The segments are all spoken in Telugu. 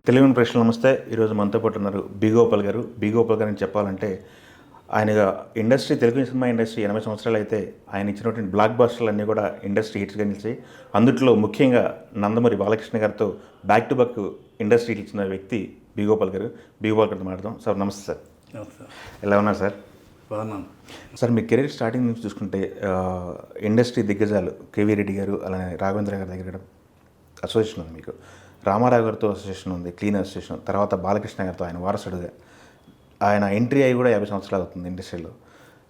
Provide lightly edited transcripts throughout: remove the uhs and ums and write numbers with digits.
తెలుగు ప్రశ్నలు నమస్తే. ఈరోజు మనతో పాటు ఉన్నారు బి గోపాల్ గారు. బి గోపాల్ గారు అని చెప్పాలంటే ఆయనగా తెలుగు సినిమా ఇండస్ట్రీ 80 సంవత్సరాలు అయితే ఆయన ఇచ్చినటువంటి బ్లాక్ బస్టర్లు అన్నీ కూడా ఇండస్ట్రీ హిట్స్గా నిలిచి, అందుట్లో ముఖ్యంగా నందమూరి బాలకృష్ణ గారితో బ్యాక్ టు బ్యాక్ ఇండస్ట్రీ ఇచ్చిన వ్యక్తి బి గోపాల్ గారు. బి గోపాల్ గారితో మాట్లాడదాం. సార్ నమస్తే సార్. ఎలా ఉన్నారు సార్? బాగున్నాను సార్. మీ కెరీర్ స్టార్టింగ్ నుంచి చూసుకుంటే ఇండస్ట్రీ దిగ్గజాలు కేవీ రెడ్డి గారు, అలానే రాఘవేంద్ర గారి దగ్గర అసోసియేషన్ ఉంది, మీకు రామారావు గారితో అసోసియేషన్ ఉంది, క్లీన్ అసోసియేషన్. తర్వాత బాలకృష్ణ గారితో ఆయన వారసుడుగా ఆయన ఎంట్రీ అయ్యి కూడా 50 సంవత్సరాలు అవుతుంది ఇండస్ట్రీలో.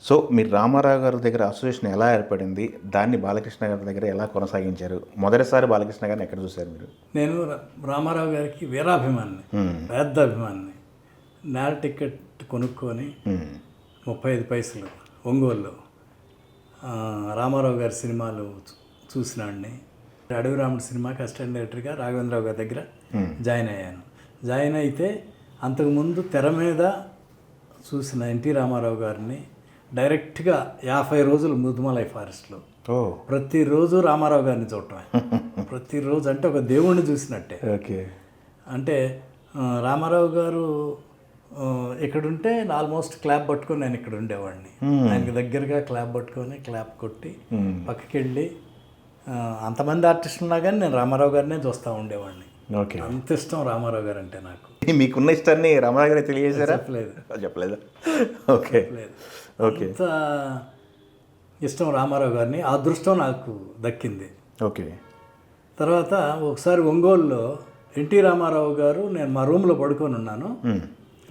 సో మీరు రామారావు గారి దగ్గర అసోసియేషన్ ఎలా ఏర్పడింది, దాన్ని బాలకృష్ణ గారి దగ్గర ఎలా కొనసాగించారు? మొదటిసారి బాలకృష్ణ గారిని ఎక్కడ చూశారు మీరు? నేను రామారావు గారికి వీరాభిమాని, పెద్ద అభిమాని. నేల టికెట్ కొనుక్కొని 35 పైసలు ఒంగోలులో రామారావు గారి సినిమాలు చూసినాడిని. అడవి రాముడు సినిమాకి అసిస్టెంట్ డైరెక్టర్గా రాఘవేంద్రరావు గారి దగ్గర జాయిన్ అయ్యాను. జాయిన్ అయితే అంతకుముందు తెర మీద చూసిన ఎన్టీ రామారావు గారిని డైరెక్ట్గా 50 రోజులు ముద్దుమలై ఫారెస్ట్లో ప్రతిరోజు రామారావు గారిని చూడటమే. ప్రతిరోజు అంటే ఒక దేవుణ్ణి చూసినట్టే. ఓకే. అంటే రామారావు గారు ఇక్కడుంటే ఆల్మోస్ట్ క్లాప్ పట్టుకొని నేను ఇక్కడ ఉండేవాడిని. ఆయనకి దగ్గరగా క్లాప్ పట్టుకొని క్లాప్ కొట్టి పక్కకి వెళ్ళి, అంతమంది ఆర్టిస్టులు ఉన్నా కానీ నేను రామారావు గారినే చూస్తూ ఉండేవాడిని. ఓకే. అంత ఇష్టం రామారావు గారు అంటే నాకు. మీకున్న ఇష్టాన్ని రామారావు గారికి తెలియజేశారా? చెప్పలేదు. ఓకే. ఓకే. అంత ఇష్టం రామారావు గారిని, ఆ అదృష్టం నాకు దక్కింది. ఓకే. తర్వాత ఒకసారి ఒంగోలులో ఎన్టీ రామారావు గారు, నేను మా రూమ్లో పడుకొని ఉన్నాను,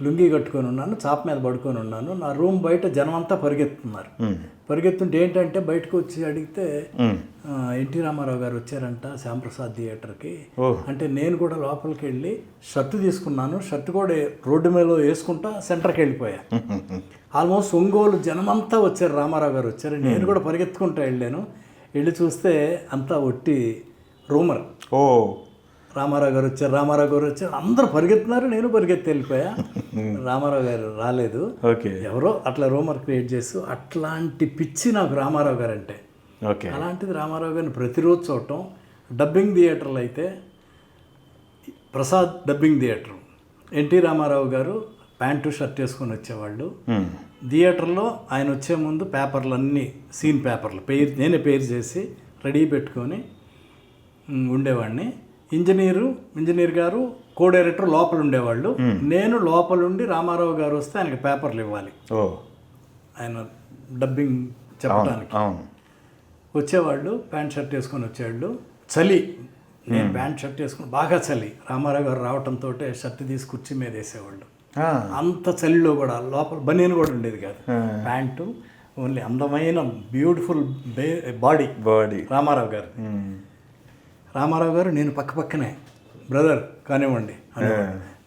లుంగీ కట్టుకొని ఉన్నాను, చాప మీద పడుకొని ఉన్నాను. నా రూమ్ బయట జనం అంతా పరిగెత్తున్నారు. పరిగెత్తుంటే ఏంటంటే బయటకు వచ్చి అడిగితే ఎన్టీ రామారావు గారు వచ్చారంట శ్యాంప్రసాద్ థియేటర్కి. అంటే నేను కూడా లోపలికి వెళ్ళి షర్టు తీసుకున్నాను. షర్టు కూడా రోడ్డు మీద వేసుకుంటా సెంటర్కి వెళ్ళిపోయా. ఆల్మోస్ట్ ఒంగోలు జనమంతా వచ్చారు, రామారావు గారు వచ్చారు. నేను కూడా పరిగెత్తుకుంటా వెళ్ళాను. వెళ్ళి చూస్తే అంతా ఒట్టి రూమర్. రామారావు గారు వచ్చారు, అందరూ పరిగెత్తున్నారు, నేను పరిగెత్తి వెళ్ళిపోయా. రామారావు గారు రాలేదు. ఎవరో అట్లా రూమర్ క్రియేట్ చేస్తూ, అట్లాంటి పిచ్చి నాకు రామారావు గారు అంటే. అలాంటిది రామారావు గారిని ప్రతిరోజు చూడటం. డబ్బింగ్ థియేటర్లు అయితే ప్రసాద్ డబ్బింగ్ థియేటర్, ఎన్టీ రామారావు గారు ప్యాంటు షర్ట్ వేసుకొని వచ్చేవాళ్ళు. థియేటర్లో ఆయన వచ్చే ముందు పేపర్లన్నీ సీన్ పేపర్లు నేనే పేరు చేసి రెడీ పెట్టుకొని ఉండేవాడిని. ఇంజనీర్ గారు కో డైరెక్టర్ లోపల ఉండేవాళ్ళు. నేను లోపలుండి రామారావు గారు వస్తే ఆయనకి పేపర్లు ఇవ్వాలి, ఆయన డబ్బింగ్ చెప్పడానికి. వచ్చేవాళ్ళు, ప్యాంట్ షర్ట్ వేసుకొని వచ్చేవాళ్ళు. చలి, నేను ప్యాంట్ షర్ట్ వేసుకుని బాగా చలి. రామారావు గారు రావడంతో షర్ట్ తీసి కుర్చీ మీద వేసేవాళ్ళు. అంత చలిలో కూడా లోపల బనీన్ కూడా ఉండేది కాదు, ప్యాంటు ఓన్లీ. అందమైన బ్యూటిఫుల్ బాడీ రామారావు గారు. రామారావు గారు నేను పక్కనే బ్రదర్ కానివ్వండి అని.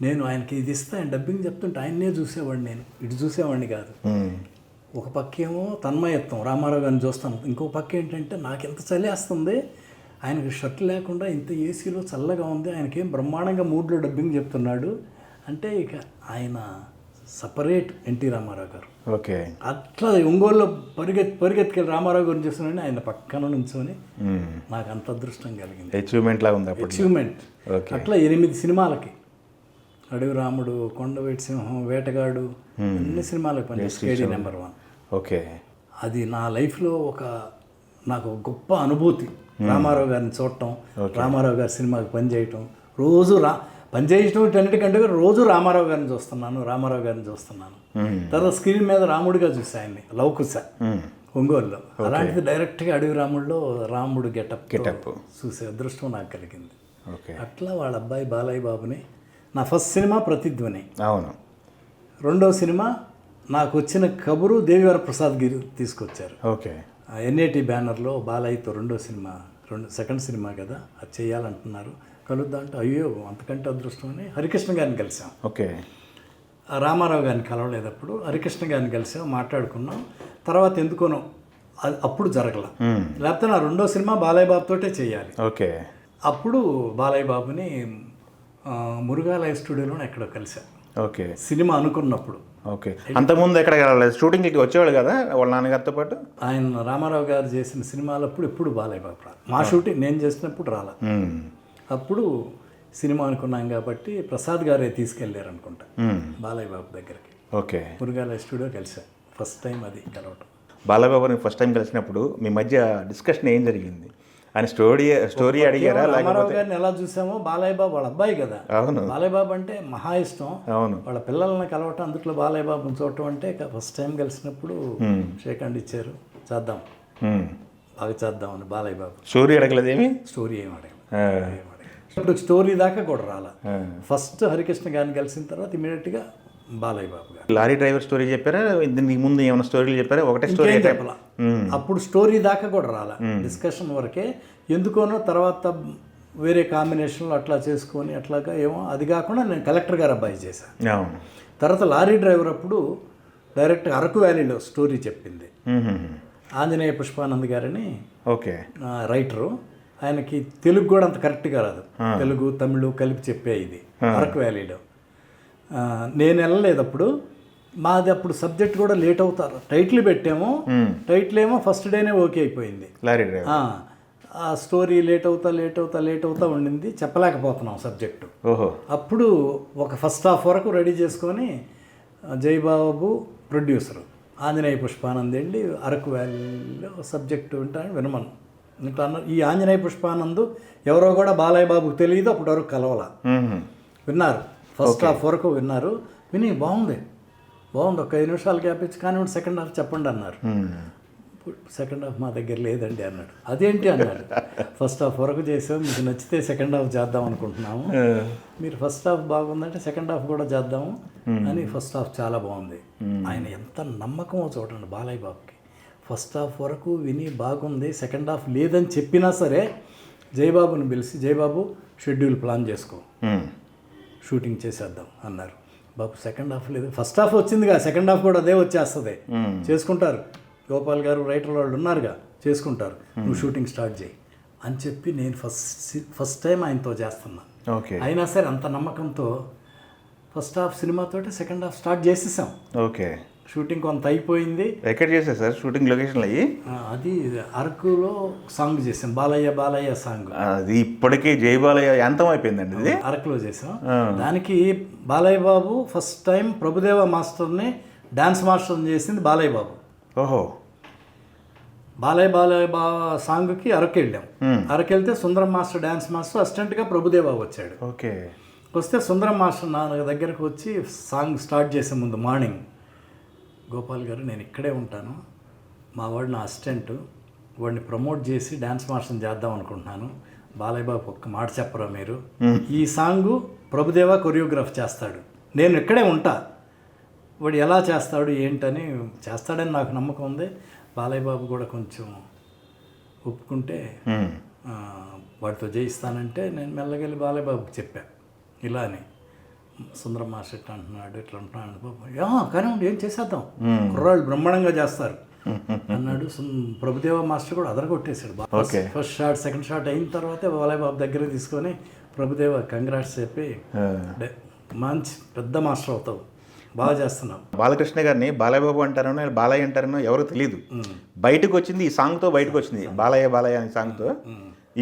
నేను ఆయనకి ఇది ఇస్తే ఆయన డబ్బింగ్ చెప్తుంటే ఆయన్నే చూసేవాడిని, నేను ఇటు చూసేవాడిని కాదు. ఒక పక్కేమో తన్మయత్వం, రామారావు గారిని చూస్తాను. ఇంకో పక్క ఏంటంటే నాకు ఎంత చలేస్తుంది, ఆయనకి షర్ట్ లేకుండా ఇంత ఏసీలో చల్లగా ఉంది, ఆయనకేం బ్రహ్మాండంగా మూడ్లో డబ్బింగ్ చెప్తున్నాడు అంటే ఇక ఆయన సపరేట్ ఎన్టీ రామారావు గారు. ఓకే. అట్లా ఒంగోలులో పరిగెత్తుకెళ్ళి రామారావు గారిని చూస్తున్నాను, ఆయన పక్కన నుంచొని నాకు అంత అదృష్టం కలిగింది. అచీవ్మెంట్ లాగా ఉంది. అచీవ్మెంట్. అట్లా 8 సినిమాలకి, అడవి రాముడు, కొండవీటి సింహం, వేటగాడు, అన్ని సినిమాలకు పనిచేసి KD నెంబర్ 1. ఓకే. అది నా లైఫ్లో నాకు గొప్ప అనుభూతి. రామారావు గారిని చూడటం, రామారావు గారి సినిమాకి పనిచేయటం, రోజు పనిచేయటం అన్నిటికంటే రోజు రామారావు గారిని చూస్తున్నాను. తర్వాత స్క్రీన్ మీద రాముడిగా చూసా ఆయన్ని, లవకుశ ఒంగోలులో. అలాంటిది డైరెక్ట్గా అడవి రాముడిలో రాముడు గెటప్ చూసే అదృష్టం నాకు కలిగింది. అట్లా వాళ్ళ అబ్బాయి బాలయ్య బాబుని, నా ఫస్ట్ సినిమా ప్రతిధ్వని. అవును. రెండవ సినిమా నాకు వచ్చిన కబురు దేవివర ప్రసాద్ గిరి తీసుకొచ్చారు. ఓకే. NAT బ్యానర్లో బాలయ్యతో సెకండ్ సినిమా కదా, అది చేయాలంటున్నారు, కలుద్దాం అంటే అయ్యో అంతకంటే అదృష్టం అని హరికృష్ణ గారిని కలిసాం. ఓకే. రామారావు గారిని కలవలేదప్పుడు, హరికృష్ణ గారిని కలిసాం, మాట్లాడుకున్నాం. తర్వాత ఎందుకోనో అప్పుడు జరగల. లేకపోతే నా రెండో సినిమా బాలయ్య బాబుతోటే చేయాలి. ఓకే. అప్పుడు బాలయ్య బాబుని మురుగా లైవ్ స్టూడియోలో ఎక్కడో కలిసాం. ఓకే. సినిమా అనుకున్నప్పుడు. ఓకే. అంతకుముందు ఎక్కడ షూటింగ్కి వచ్చేవాళ్ళు కదా వాళ్ళ నాన్నగారితో పాటు? ఆయన రామారావు గారు చేసిన సినిమాలప్పుడు ఎప్పుడు బాలయ్య బాబు రాదు. మా షూటింగ్ నేను చేసినప్పుడు రాలా. అప్పుడు సినిమా అనుకున్నాం కాబట్టి ప్రసాద్ గారే తీసుకెళ్ళారు అనుకుంటా బాలయ్య బాబు దగ్గరికి. ఓకే. మురుగాల స్టూడియో కలిసాం ఫస్ట్ టైం అది కలవటం. బాలయ్యబాబుని ఫస్ట్ టైం కలిసినప్పుడు మీ మధ్య డిస్కషన్ ఏం జరిగింది? ఆయన స్టోరీ అడిగారా? రామారావు గారిని ఎలా చూసామో బాలయ్య బాబు వాళ్ళ అబ్బాయి కదా. అవును. బాలయ్య బాబు అంటే మహా ఇష్టం. అవును. వాళ్ళ పిల్లల్ని కలవటం, అందుట్లో బాలయ్య బాబుని చూడటం అంటే ఫస్ట్ టైం కలిసినప్పుడు షేక్ హ్యాండ్ ఇచ్చారు. చేద్దాం, బాగా చేద్దామని బాలయ్య బాబు. స్టోరీ అడగలేదేమి? స్టోరీ ఏం అడగలేదు. ఇప్పుడు స్టోరీ దాకా కూడా రాలా. ఫస్ట్ హరికృష్ణ గారిని కలిసిన తర్వాత ఇమీడియట్గా బాలయ్య బాబు గారు. లారీ డ్రైవర్ స్టోరీ చెప్పారా? దీనికి ముందు ఏమైనా స్టోరీలు చెప్పారా? ఒకటే స్టోరీ చెప్పాల. అప్పుడు స్టోరీ దాకా కూడా రాలా, డిస్కషన్ వరకే. ఎందుకోనో తర్వాత వేరే కాంబినేషన్లో అట్లా చేసుకొని అట్లాగా ఏమో. అది కాకుండా నేను కలెక్టర్ గారు అబ్బాయి చేశాను. తర్వాత లారీ డ్రైవర్ అప్పుడు డైరెక్ట్ అరకు వ్యాలీలో స్టోరీ చెప్పింది ఆంజనేయ పుష్పానంద్ గారని. ఓకే. రైటరు. ఆయనకి తెలుగు కూడా అంత కరెక్ట్గా రాదు, తెలుగు తమిళ్ కలిపి చెప్పే ఇది అరకు వ్యాలీలో. నేను వెళ్ళలేదు అప్పుడు. మాది అప్పుడు సబ్జెక్ట్ కూడా లేట్ అవుతారు. టైటిల్ పెట్టాము, టైటిల్ ఏమో ఫస్ట్ డేనే ఓకే అయిపోయింది. Lorry driver. ఆ స్టోరీ లేట్ అవుతా ఉండింది, చెప్పలేకపోతున్నాం సబ్జెక్టు. ఓహో. అప్పుడు ఒక ఫస్ట్ హాఫ్ వరకు రెడీ చేసుకొని జయబాబు ప్రొడ్యూసరు ఆంజనేయ పుష్పానంద్ వెళ్ళి అరకు వ్యాలీలో సబ్జెక్టు వింటాను వినమను ఇట్లా అన్నారు. ఈ ఆంజనేయ పుష్పానంద్ ఎవరో కూడా బాలయ్య బాబుకు తెలియదు, అప్పుడు వరకు కలవాల. విన్నారు, ఫస్ట్ హాఫ్ వరకు విన్నారు. విని బాగుంది ఒక 5 నిమిషాలు గ్యాప్ ఇచ్చి కానీ సెకండ్ హాఫ్ చెప్పండి అన్నారు. సెకండ్ హాఫ్ మా దగ్గర లేదండి అన్నాడు. అదేంటి అన్నాడు. ఫస్ట్ హాఫ్ వరకు చేసాం, మీకు నచ్చితే సెకండ్ హాఫ్ చేద్దాం అనుకుంటున్నాము, మీరు ఫస్ట్ హాఫ్ బాగుందంటే సెకండ్ హాఫ్ కూడా చేద్దాము అని. ఫస్ట్ హాఫ్ చాలా బాగుంది. ఆయన ఎంత నమ్మకమో చూడండి బాలయ్య బాబుకి. ఫస్ట్ హాఫ్ వరకు విని బాగుంది, సెకండ్ హాఫ్ లేదని చెప్పినా సరే జయబాబుని పిలిచి, జయబాబు షెడ్యూల్ ప్లాన్ చేసుకో, షూటింగ్ చేసేద్దాం అన్నారు. బాబు సెకండ్ హాఫ్ లేదు, ఫస్ట్ హాఫ్ వచ్చిందిగా, సెకండ్ హాఫ్ కూడా అదే వచ్చేస్తుంది, చేసుకుంటారు, గోపాల్ గారు రైటర్ వాళ్ళు ఉన్నారుగా, చేసుకుంటారు, నువ్వు షూటింగ్ స్టార్ట్ చేయి అని చెప్పి నేను ఫస్ట్ టైం ఆయనతో చేస్తున్నా. అయినా సరే అంత నమ్మకంతో ఫస్ట్ హాఫ్ సినిమాతోటి సెకండ్ హాఫ్ స్టార్ట్ చేసేసాం. ఓకే. షూటింగ్ కొంత అయిపోయింది. ఎక్కడ చేశారు సార్ షూటింగ్ లొకేషన్లు అయ్యి? అది అరకులో సాంగ్ చేసాం, బాలయ్య సాంగ్. అది ఇప్పటికీ జై బాలయ్య యాంతం అయిపోయిందండి. ఇది అరకులో చేసాం. దానికి బాలయ్య బాబు ఫస్ట్ టైం ప్రభుదేవ మాస్టర్ని డాన్స్ మాస్టర్ని చేసింది బాలయ్య బాబు. ఓహో. బాలయ్య సాంగ్కి అరకు వెళ్ళాం. అరకు వెళ్తే సుందరం మాస్టర్ డాన్స్ మాస్టర్ అసిస్టెంట్గా ప్రభుదేవ వచ్చాడు. ఓకే. వస్తే సుందరం మాస్టర్ నా దగ్గరకు వచ్చి సాంగ్ స్టార్ట్ చేసే ముందు మార్నింగ్, గోపాల్ గారు నేను ఇక్కడే ఉంటాను, మా వాడు నా అసిస్టెంట్, వాడిని ప్రమోట్ చేసి డ్యాన్స్ మాస్టర్ని చేద్దాం అనుకుంటున్నాను, బాలయ్య బాబు ఒక్క మాట చెప్పరా మీరు, ఈ సాంగు ప్రభుదేవ కొరియోగ్రాఫ్ చేస్తాడు, నేను ఇక్కడే ఉంటా, వాడు ఎలా చేస్తాడు ఏంటని చేస్తాడని నాకు నమ్మకం ఉంది. బాలయ్య బాబు కూడా కొంచెం ఒప్పుకుంటే వాడితో చేయిస్తానంటే నేను మెల్లగెళ్ళి బాలయ్య బాబుకి చెప్పా ఇలా అని. సుందరం మాస్టర్ ఇట్లా అంటున్నాడు, ఇట్లా అంటున్నాడు బాబు, కానీ ఏం చేసేద్దాం, కుర్రాళ్ళు బ్రహ్మాండంగా చేస్తారు అన్నాడు. ప్రభుదేవ మాస్టర్ కూడా అదరగొట్టేశాడు. ఫస్ట్ షాట్ సెకండ్ షాట్ అయిన తర్వాత బాలయ్య బాబు దగ్గర తీసుకొని ప్రభుదేవ కంగ్రాట్స్ చెప్పి, మంచి పెద్ద మాస్టర్ అవుతావు, బాగా చేస్తున్నావు. బాలకృష్ణ గారిని బాలయ్య బాబు అంటారనో బాలయ్య అంటారనో ఎవరు తెలియదు. బయటకు వచ్చింది ఈ సాంగ్తో, బయటకు వచ్చింది బాలయ్య అనే సాంగ్తో.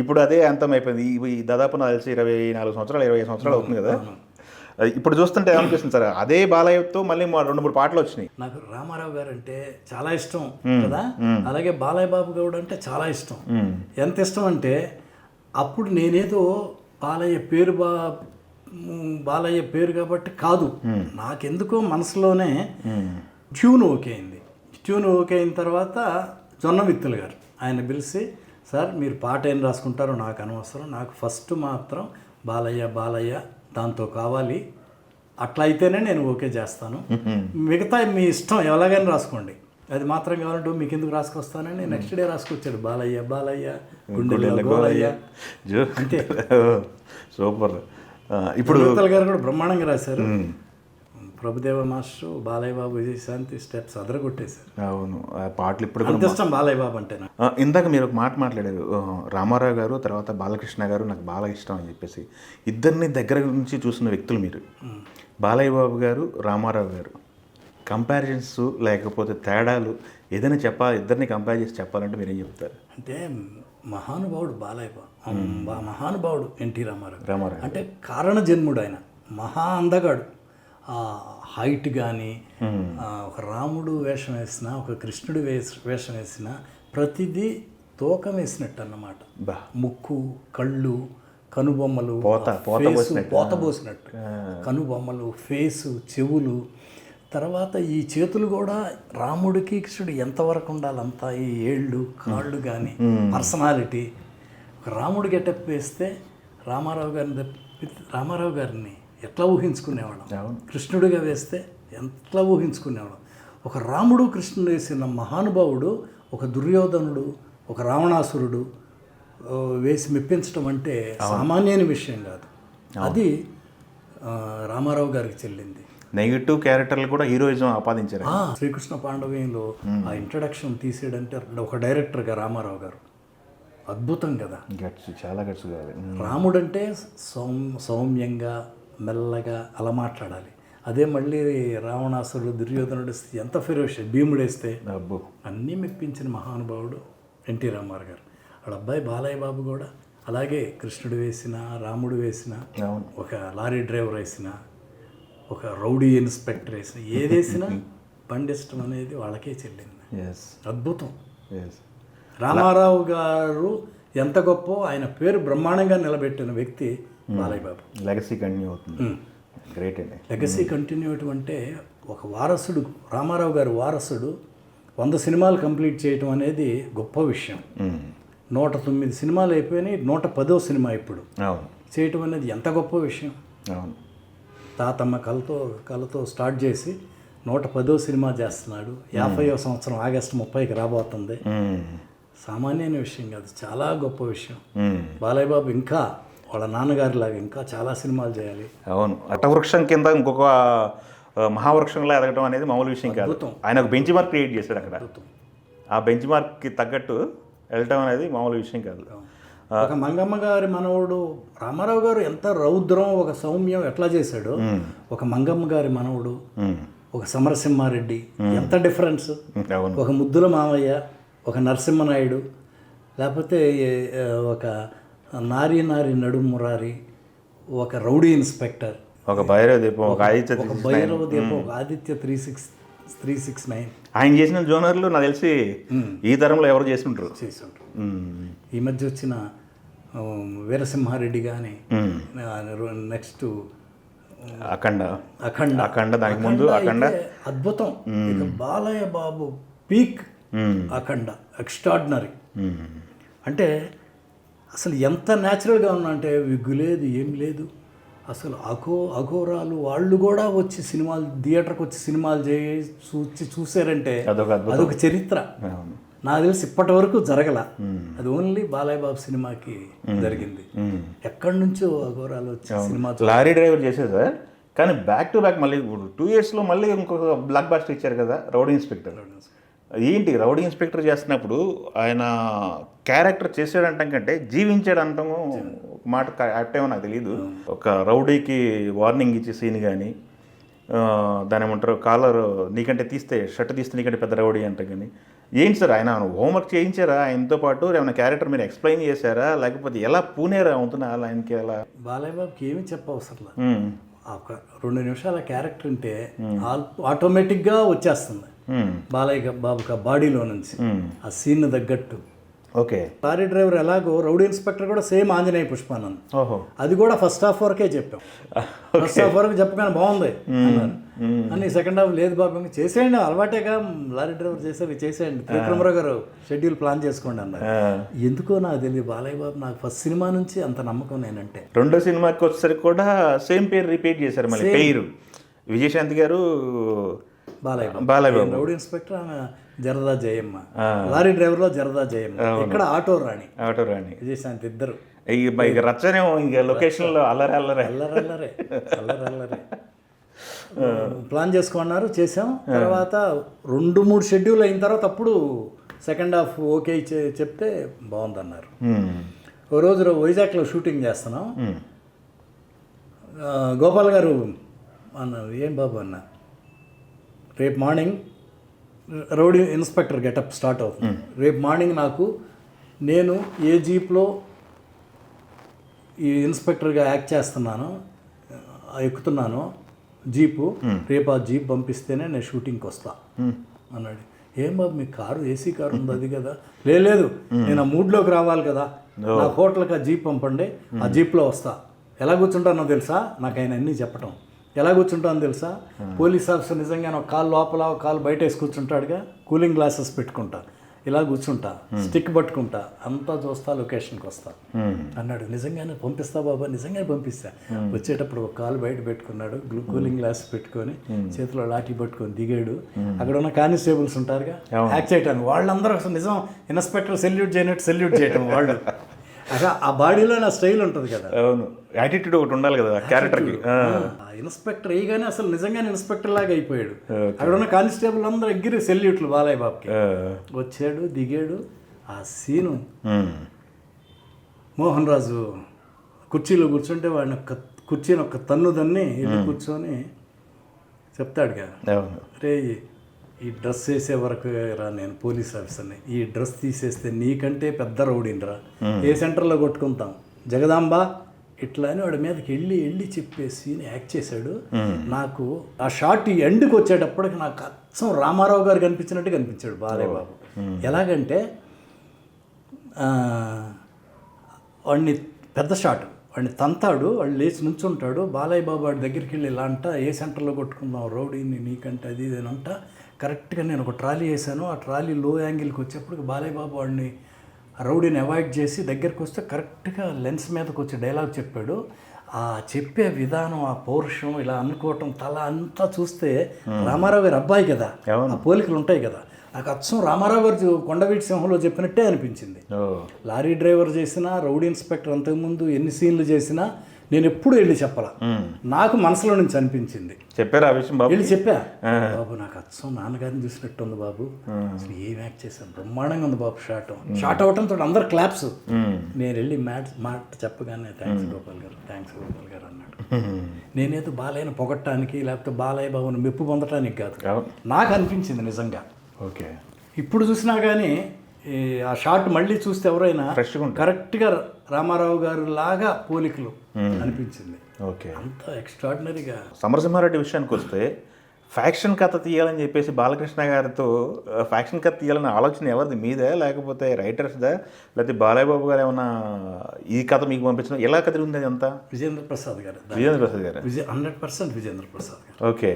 ఇప్పుడు అదే అంతం అయిపోయింది. ఈ దాదాపు నాకు తెలిసి 24 సంవత్సరాలు 25 సంవత్సరాలు అవుతుంది కదా. ఇప్పుడు చూస్తుంటే ఏమనిపిస్తుంది సార్, అదే బాలయ్యతో మళ్ళీ 2-3 పాటలు వచ్చినాయి. నాకు రామారావు గారు అంటే చాలా ఇష్టం కదా, అలాగే బాలయ్య బాబు గౌడ్ అంటే చాలా ఇష్టం. ఎంత ఇష్టం అంటే అప్పుడు నేనేదో బాలయ్య పేరు కాబట్టి కాదు, నాకెందుకో మనసులోనే ట్యూన్ ఓకే అయింది. ట్యూన్ ఓకే అయిన తర్వాత జొన్నవిత్తులు గారు ఆయన పిలిచి, సార్ మీరు పాట ఏం రాసుకుంటారో నాకు అనవసరం, నాకు ఫస్ట్ మాత్రం బాలయ్య దాంతో కావాలి, అట్లా అయితేనే నేను ఓకే చేస్తాను, మిగతా మీ ఇష్టం ఎలాగైనా రాసుకోండి, అది మాత్రం కావాలంటే మీకు ఎందుకు రాసుకొస్తానని నెక్స్ట్ డే రాసుకొచ్చాడు. బాలయ్య గుండెల్లో గోలయ్య అంతే. సూపర్. ఇప్పుడు గారు కూడా బ్రహ్మాండంగా రాశారు. Prabhudeva master Balayya Babu Vijayashanti steps అదరగొట్టేశారు. అవును, పాటలు ఇప్పుడు అంత ఇష్టం బాలయ్య బాబు అంటే. ఇందాక మీరు ఒక మాట మాట్లాడారు, రామారావు గారు తర్వాత బాలకృష్ణ గారు నాకు బాగా ఇష్టం అని చెప్పేసి. ఇద్దరిని దగ్గర నుంచి చూసిన వ్యక్తులు మీరు. బాలయ్య బాబు గారు, రామారావు గారు, కంపారిజన్స్ లేకపోతే తేడాలు ఏదైనా ఇద్దరిని కంపేర్ చేసి చెప్పాలంటే మీరేం చెప్తారు? అంటే మహానుభావుడు బాలయ్య మహానుభావుడు ఎన్టీ రామారావు. రామారావు అంటే కారణ జన్ముడు ఆయన, మహా అందగాడు. ఆ హైట్ కానీ, ఒక రాముడు వేషం వేసిన, ఒక కృష్ణుడు వేషం వేసిన, ప్రతిదీ తూకం వేసినట్టు అన్నమాట. ముక్కు, కళ్ళు, కనుబొమ్మలు, పోత పోసినట్టు కనుబొమ్మలు, ఫేసు, చెవులు, తర్వాత ఈ చేతులు కూడా రాముడికి కృష్ణుడు ఎంతవరకు ఉండాలంత, ఈ ఏళ్ళు, కాళ్ళు కానీ, పర్సనాలిటీ. ఒక రాముడు గెటప్ వేస్తే రామారావు గారిని ఎట్లా ఊహించుకునేవాళ్ళం, కృష్ణుడిగా వేస్తే ఎట్లా ఊహించుకునేవాళ్ళం. ఒక రాముడు కృష్ణుడు వేసిన మహానుభావుడు, ఒక దుర్యోధనుడు, ఒక రావణాసురుడు వేసి మెప్పించడం అంటే సామాన్యమైన విషయం కాదు. అది రామారావు గారికి చెల్లింది. నెగిటివ్ క్యారెక్టర్లు కూడా హీరోయిజం ఆపాదించారు. శ్రీకృష్ణ పాండవ్యంలో ఆ ఇంట్రడక్షన్ తీసేయడంటే ఒక డైరెక్టర్గా రామారావు గారు అద్భుతం కదా. చాలా గట్స్ కావాలి. రాముడు అంటే సౌమ్యంగా, మెల్లగా అలా మాట్లాడాలి. అదే మళ్ళీ రావణాసురుడు, దుర్యోధనుడు ఎంత ఫెరోషియస్, భీముడేస్తే అన్నీ మెప్పించిన మహానుభావుడు ఎన్టీ రామారావు గారు. వాళ్ళ అబ్బాయి బాలయ్య బాబు కూడా అలాగే కృష్ణుడు వేసిన, రాముడు వేసిన, ఒక లారీ డ్రైవర్ వేసిన, ఒక రౌడీ ఇన్స్పెక్టర్ వేసిన, ఏదేసినా పండిష్టం అనేది వాళ్ళకే చెల్లింది. అద్భుతం. రామారావు గారు ఎంత గొప్ప, ఆయన పేరు బ్రహ్మాండంగా నిలబెట్టిన వ్యక్తి బాలయ్య బాబు. లెగసీ కంటిన్యూ అవుతుంది. గ్రేట్ అండి. లెగసీ కంటిన్యూ అంటే ఒక వారసుడు, రామారావు గారు వారసుడు 100 సినిమాలు కంప్లీట్ చేయటం అనేది గొప్ప విషయం. 109 సినిమాలు అయిపోయినాయి, 110వ సినిమా ఇప్పుడు చేయటం అనేది ఎంత గొప్ప విషయం. తాతమ్మ కళతో స్టార్ట్ చేసి 110వ సినిమా చేస్తున్నాడు. 50వ సంవత్సరం ఆగస్టు 30కి రాబోతుంది. సామాన్యమైన విషయం కాదు, చాలా గొప్ప విషయం. బాలయ్య బాబు ఇంకా వాళ్ళ నాన్నగారిలాగా ఇంకా చాలా సినిమాలు చేయాలి. అవును, అటవృక్షం కింద ఇంకొక మహావృక్షంలో ఎదగడం అనేది మామూలు విషయం కాదు. ఆయన ఒక బెంచ్ మార్క్ క్రియేట్ చేశాడు అక్కడ. ఆ బెంచ్ మార్క్కి తగ్గట్టు వెళ్ళటం అనేది మామూలు విషయం కాదు. ఒక మంగమ్మ గారి మనవడు రామారావు గారు ఎంత రౌద్రం, ఒక సౌమ్యం ఎట్లా చేశాడో, ఒక మంగమ్మ గారి మనవడు, ఒక సమరసింహారెడ్డి ఎంత డిఫరెన్స్. ఒక ముద్దుల మామయ్య, ఒక నరసింహనాయుడు, లేకపోతే ఒక నారి నడుము మురారి, ఒక రౌడీ ఇన్స్పెక్టర్, ఒక భైరవ దీపం, ఒక ఆదిత్య 369. ఆయన చేసిన జోనర్లు నాకు తెలిసి ఈ తరంలో ఎవరు చేసి ఉంటారు. ఈ మధ్య వచ్చిన వీరసింహారెడ్డి కానీ, నెక్స్ట్ అఖండ దానికి ముందు అఖండ అద్భుతం. ఇక బాలయ్య బాబు పీక్ అఖండ ఎక్స్ట్రాడినరీ. అంటే అసలు ఎంత న్యాచురల్గా ఉన్నా అంటే విగ్గు లేదు, ఏం లేదు. అసలు అఘోరాలు వాళ్ళు కూడా వచ్చి సినిమాలు, థియేటర్కి వచ్చి సినిమాలు చూసారంటే అదొక చరిత్ర. నాకు తెలిసి ఇప్పటి వరకు జరగల. అది ఓన్లీ బాలయ్య బాబు సినిమాకి జరిగింది. ఎక్కడి నుంచో అఘోరాలు వచ్చి సినిమా. లారీ డ్రైవర్ చేసేది సార్, కానీ బ్యాక్ టు బ్యాక్ మళ్ళీ 2 yearsలో మళ్ళీ ఇంకొక బ్లాక్ బాస్టర్ ఇచ్చారు కదా, రౌడీ ఇన్స్పెక్టర్. ఏంటి రౌడీ ఇన్స్పెక్టర్ చేస్తున్నప్పుడు ఆయన క్యారెక్టర్ చేసాడంటాం కంటే జీవించాడు అంటాం మాట యాక్టేమో నాకు తెలియదు. ఒక రౌడీకి వార్నింగ్ ఇచ్చే సీన్ కానీ, దాని ఏమంటారు, కాలర్ నీకంటే తీస్తే, షర్ట్ తీస్తే నీకంటే పెద్ద రౌడీ అంటాం కానీ, ఏంటి సార్ ఆయన హోంవర్క్ చేయించారా ఆయనతో పాటు, ఏమైనా క్యారెక్టర్ మీరు ఎక్స్ప్లెయిన్ చేశారా, లేకపోతే ఎలా పూనేరా అవుతున్నా అలా ఆయనకి? అలా బాలయ్య బాబుకి ఏమీ చెప్పవసరం. ఒక 2 నిమిషాల క్యారెక్టర్ ఉంటే ఆటోమేటిక్గా వచ్చేస్తుంది బాలయ్య బాబుకి బాడీలో నుంచి ఆ సీన్ తగ్గట్టు. ఓకే. లారీ డ్రైవర్ ఎలాగో రౌడీ ఇన్స్పెక్టర్ కూడా సేమ్ ఆంజనేయ పుష్పానంద్. అది కూడా ఫస్ట్ హాఫ్ వరకే చెప్పాం. ఫస్ట్ హాఫ్ వరకు చెప్పగానే బాగుంది అని, సెకండ్ హాఫ్ లేదు బాబు చేసేయండి, అలవాటేగా లారీ డ్రైవర్ చేసేయండి, త్రివిక్రమరావు గారు షెడ్యూల్ ప్లాన్ చేసుకోండి అన్నారు. ఎందుకో నాకు తెలియదు, బాలయ్య బాబు నాకు ఫస్ట్ సినిమా నుంచి అంత నమ్మకం నేనంటే. 2వ సినిమాకి వచ్చేసరికి కూడా సేమ్ పేరు రిపీట్ చేశారు మళ్ళీ, పేరు విజయశాంతి గారు, బాలయ్య బాబు. రౌడీ ఇన్స్పెక్టర్ ఆమె జరదా జయమ్మ, లారీ డ్రైవర్లో జరదా జయమ్మ, ఇక్కడ ఆటో రాణి విజయశాంతి, ఇద్దరు ఇక రచ్చనేమో ఇంకా లొకేషన్లో అల్లరే ప్లాన్ చేసుకున్నారు. చేసాం. తర్వాత 2-3 షెడ్యూల్ అయిన తర్వాత అప్పుడు సెకండ్ హాఫ్ ఓకే చెప్తే బాగుందన్నారు. ఓ రోజు వైజాగ్లో షూటింగ్ చేస్తున్నాం. గోపాల్ గారు అన్నారు, ఏం బాబు అన్న, రేపు morning rowdy inspector getup start అవుతుంది, రేపు మార్నింగ్ నాకు నేను ఏ జీప్లో ఈ ఇన్స్పెక్టర్గా యాక్ట్ చేస్తున్నాను, ఎక్కుతున్నాను జీపు, రేపు ఆ జీప్ పంపిస్తేనే నేను షూటింగ్కి వస్తా అన్నాడు. ఏం బాబు మీ కారు ఏసీ కారు ఉంది అది కదా? లేదు నేను ఆ మూడ్లోకి రావాలి కదా, నా హోటల్కి ఆ జీప్ పంపండి, ఆ జీప్లో వస్తా. ఎలా కూర్చుంటానో తెలుసా? నాకు ఆయన అన్నీ చెప్పటం. ఎలా కూర్చుంటానో తెలుసా? పోలీస్ ఆఫీసర్ నిజంగానే ఒక కాలు లోపల ఒక కాలు బయట వేసి కూర్చుంటాడుగా, కూలింగ్ గ్లాసెస్ పెట్టుకుంటా, ఇలా కూర్చుంటా, స్టిక్ పట్టుకుంటా, అంతా చూస్తా, లొకేషన్కి వస్తా అన్నాడు. నిజంగానే పంపిస్తా బాబా, నిజంగానే పంపిస్తా. వచ్చేటప్పుడు ఒక కాలు బయట పెట్టుకున్నాడు, కూలింగ్ గ్లాస్ పెట్టుకొని చేతిలో లాఠీ పట్టుకొని దిగాడు. అక్కడ ఉన్న కానిస్టేబుల్స్ ఉంటారుగా యాక్ట్ చేయటానికి, వాళ్ళందరూ అసలు నిజం ఇన్స్పెక్టర్ సెల్యూట్ చేయనట్టు సెల్యూట్ చేయటం వాళ్ళు. అలా ఆ బాడీలో నా స్టైల్ ఉంటుంది కదా, అవును, యాటిట్యూడ్ ఒకటి ఉండాలి కదా క్యారెక్టర్కి. ఇన్స్పెక్టర్ వేయగానే అసలు నిజంగానే ఇన్స్పెక్టర్ లాగా అయిపోయాడు. అక్కడ ఉన్న కానిస్టేబుల్ అందరూ ఎగ్గిరి సెల్యూట్లు బాలయ్య బాబుకి. వచ్చాడు, దిగాడు. ఆ సీను మోహన్ రాజు కుర్చీలో కూర్చుంటే వాడిని కుర్చీని ఒక తన్ను దన్ని వెళ్ళి కూర్చొని చెప్తాడు కదా, రే ఈ డ్రెస్ వేసే వరకు రా నేను పోలీస్ ఆఫీసర్ని, ఈ డ్రెస్ తీసేస్తే నీకంటే పెద్ద రౌడీనిరా, ఏ సెంటర్లో కొట్టుకుంటాం జగదాంబ ఇట్లా అని వాడి మీదకి వెళ్ళి చెప్పేసి యాక్ట్ చేశాడు. నాకు ఆ షార్ట్ ఈ ఎండ్కి వచ్చేటప్పటికి నాకు అచ్చం రామారావు గారు కనిపించినట్టు కనిపించాడు బాలయ్య బాబు. ఎలాగంటే వాడిని పెద్ద షాట్, వాడిని తంతాడు, వాడు లేచి నుంచుంటాడు, బాలయ్య బాబు వాడి దగ్గరికి వెళ్ళి ఇలా అంట, ఏ సెంటర్లో కొట్టుకుందాం రౌడీని నీకంటే అది ఇది అంట. కరెక్ట్గా నేను ఒక ట్రాలీ వేసాను, ఆ ట్రాలీ లో యాంగిల్కి వచ్చేప్పటికి బాలయ్య బాబు వాడిని రౌడీని అవాయిడ్ చేసి దగ్గరికి వస్తే కరెక్ట్గా లెన్స్ మీదకి వచ్చి డైలాగ్ చెప్పాడు. ఆ చెప్పే విధానం, ఆ పౌరుషం, ఇలా అనుకోవటం, తల అంతా చూస్తే రామారావు గారి అబ్బాయి కదా, ఆ పోలికలు ఉంటాయి కదా. నాకు అచ్చం రామారావు గారు కొండవీటి సింహంలో చెప్పినట్టే అనిపించింది. లారీ డ్రైవర్ చేసినా, రౌడీ ఇన్స్పెక్టర్ అంతకుముందు ఎన్ని సీన్లు చేసినా నేను ఎప్పుడు వెళ్ళి చెప్పాల, నాకు మనసులో నుంచి అనిపించింది. చెప్పారు ఆ విషయం బాబు? వెళ్ళి చెప్పా, బాబు నాకు అచ్చం నాన్నగారిని చూసినట్టు ఉంది బాబు, అసలు ఏం యాక్ట్ చేశాను, బ్రహ్మాండంగా ఉంది బాబు షార్ట్ అవటంతో అందరు క్లాప్స్. నేను వెళ్ళి మాట చెప్పగానే థ్యాంక్స్ గోపాల్ గారు అన్నాడు. నేనేదో బాలయ్యను పొగట్టడానికి లేకపోతే బాలయ్య బాబుని మెప్పు పొందటానికి కాదు, నాకు అనిపించింది నిజంగా. ఓకే, ఇప్పుడు చూసినా కానీ ఆ షార్ట్ మళ్ళీ చూస్తే ఎవరైనా కరెక్ట్గా రామారావు గారు లాగా పోలికలు అనిపించింది. ఓకే, అంత ఎక్స్ట్రాడినరీగా. సమరసింహారెడ్డి విషయానికి వస్తే ఫ్యాక్షన్ కథ తీయాలని చెప్పేసి బాలకృష్ణ గారితో ఫ్యాక్షన్ కథ తీయాలనే ఆలోచన ఎవరిది, మీదే లేకపోతే రైటర్స్దా, లేకపోతే బాలయ్య బాబు గారు ఏమన్నా ఈ కథ మీకు పంపించడం ఎలా కథ ఉంది? అది అంతా విజేంద్ర ప్రసాద్ గారు 100% విజేంద్ర ప్రసాద్ గారు. ఓకే,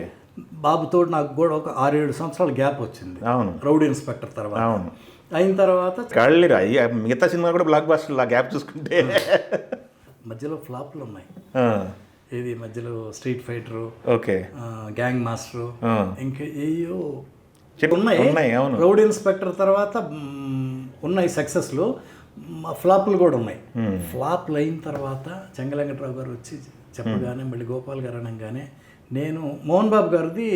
బాబుతో నాకు కూడా ఒక 6-7 సంవత్సరాల గ్యాప్ వచ్చింది. అవును, రౌడీ ఇన్స్పెక్టర్ తర్వాత. అవును, అయిన తర్వాత కళ్ళిరా మిగతా సినిమా కూడా బ్లాక్ బస్టర్ ఆ గ్యాప్ చూసుకుంటే మధ్యలో ఫ్లాప్లు ఉన్నాయి. ఇది మధ్యలో street fighter, okay, gang master, ఇంకా ఏయో ఉన్నాయి. రౌడీ ఇన్స్పెక్టర్ తర్వాత ఉన్నాయి సక్సెస్లు, ఫ్లాప్లు కూడా ఉన్నాయి. ఫ్లాప్లు అయిన తర్వాత చెంగలెంకట్రావు గారు వచ్చి చెప్పగానే, మళ్ళీ గోపాల్ గారు అనగానే, నేను మోహన్ బాబు గారిది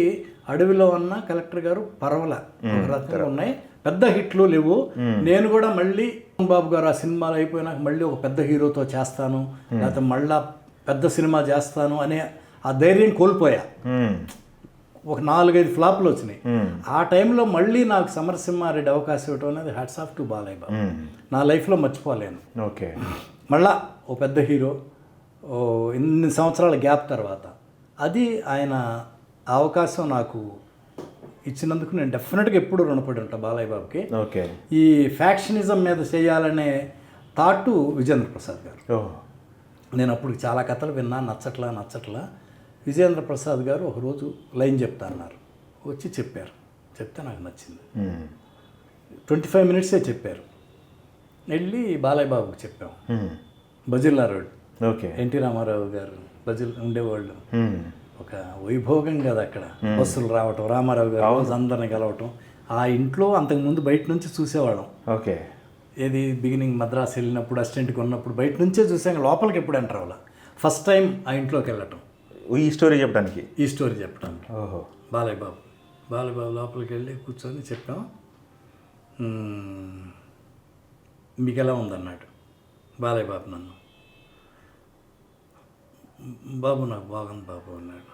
అడవిలో ఉన్న కలెక్టర్ గారు పర్వాల ఒక రకంగా ఉన్నాయి, పెద్ద హిట్లు లేవు. నేను కూడా మళ్ళీ మోహన్ బాబు గారు ఆ సినిమాలు అయిపోయినాక మళ్ళీ ఒక పెద్ద హీరోతో చేస్తాను, లేకపోతే మళ్ళా పెద్ద సినిమా చేస్తాను అనే ఆ ధైర్యం కోల్పోయా. ఒక 4-5 ఫ్లాప్లు వచ్చినాయి. ఆ టైంలో మళ్ళీ నాకు సమరసింహారెడ్డి అవకాశం ఇవ్వడం అనేది hats off to Balayya Babu, నా లైఫ్లో మర్చిపోలేను. ఓకే, మళ్ళా ఓ పెద్ద హీరో ఇన్ని సంవత్సరాల గ్యాప్ తర్వాత అది ఆయన అవకాశం నాకు ఇచ్చినందుకు నేను డెఫినెట్గా ఎప్పుడు రుణపడి ఉంటాను బాలయ్య బాబుకి. ఓకే, ఈ ఫ్యాక్షనిజం మీద చేయాలనే థాటు విజేంద్ర ప్రసాద్ గారు. నేను అప్పుడు చాలా కథలు విన్నా, నచ్చట్లా. విజేంద్ర ప్రసాద్ గారు ఒకరోజు లైన్ చెప్తా అన్నారు, వచ్చి చెప్పారు. చెప్తే నాకు నచ్చింది. 25 మినిట్సే చెప్పారు. వెళ్ళి బాలయ్య బాబుకి చెప్పాం. బజిల్లా రోడ్, ఓకే, ఎన్టీ రామారావు గారు బజిల్ ఉండేవాళ్ళు. ఒక వైభోగం కదా అక్కడ, బస్సులు రావటం, రామారావు గారు అందరిని కలవటం. ఆ ఇంట్లో అంతకుముందు బయట నుంచి చూసేవాళ్ళం. ఓకే, ఏది బిగినింగ్ మద్రాసు వెళ్ళినప్పుడు అసిస్టెంట్కి ఉన్నప్పుడు బయట నుంచే చూసాం, లోపలికి ఎప్పుడు ఎంటర్ అవ్వాల. ఫస్ట్ టైం ఆ ఇంట్లోకి వెళ్ళటం, ఈ స్టోరీ చెప్పడానికి. ఓహో, బాలయ్య బాబు లోపలికి వెళ్ళి కూర్చొని చెప్పాం. మీకు ఎలా ఉందన్నాడు బాలయ్య బాబు నన్ను. బాబు నాకు బాగుంది బాబు అన్నాడు.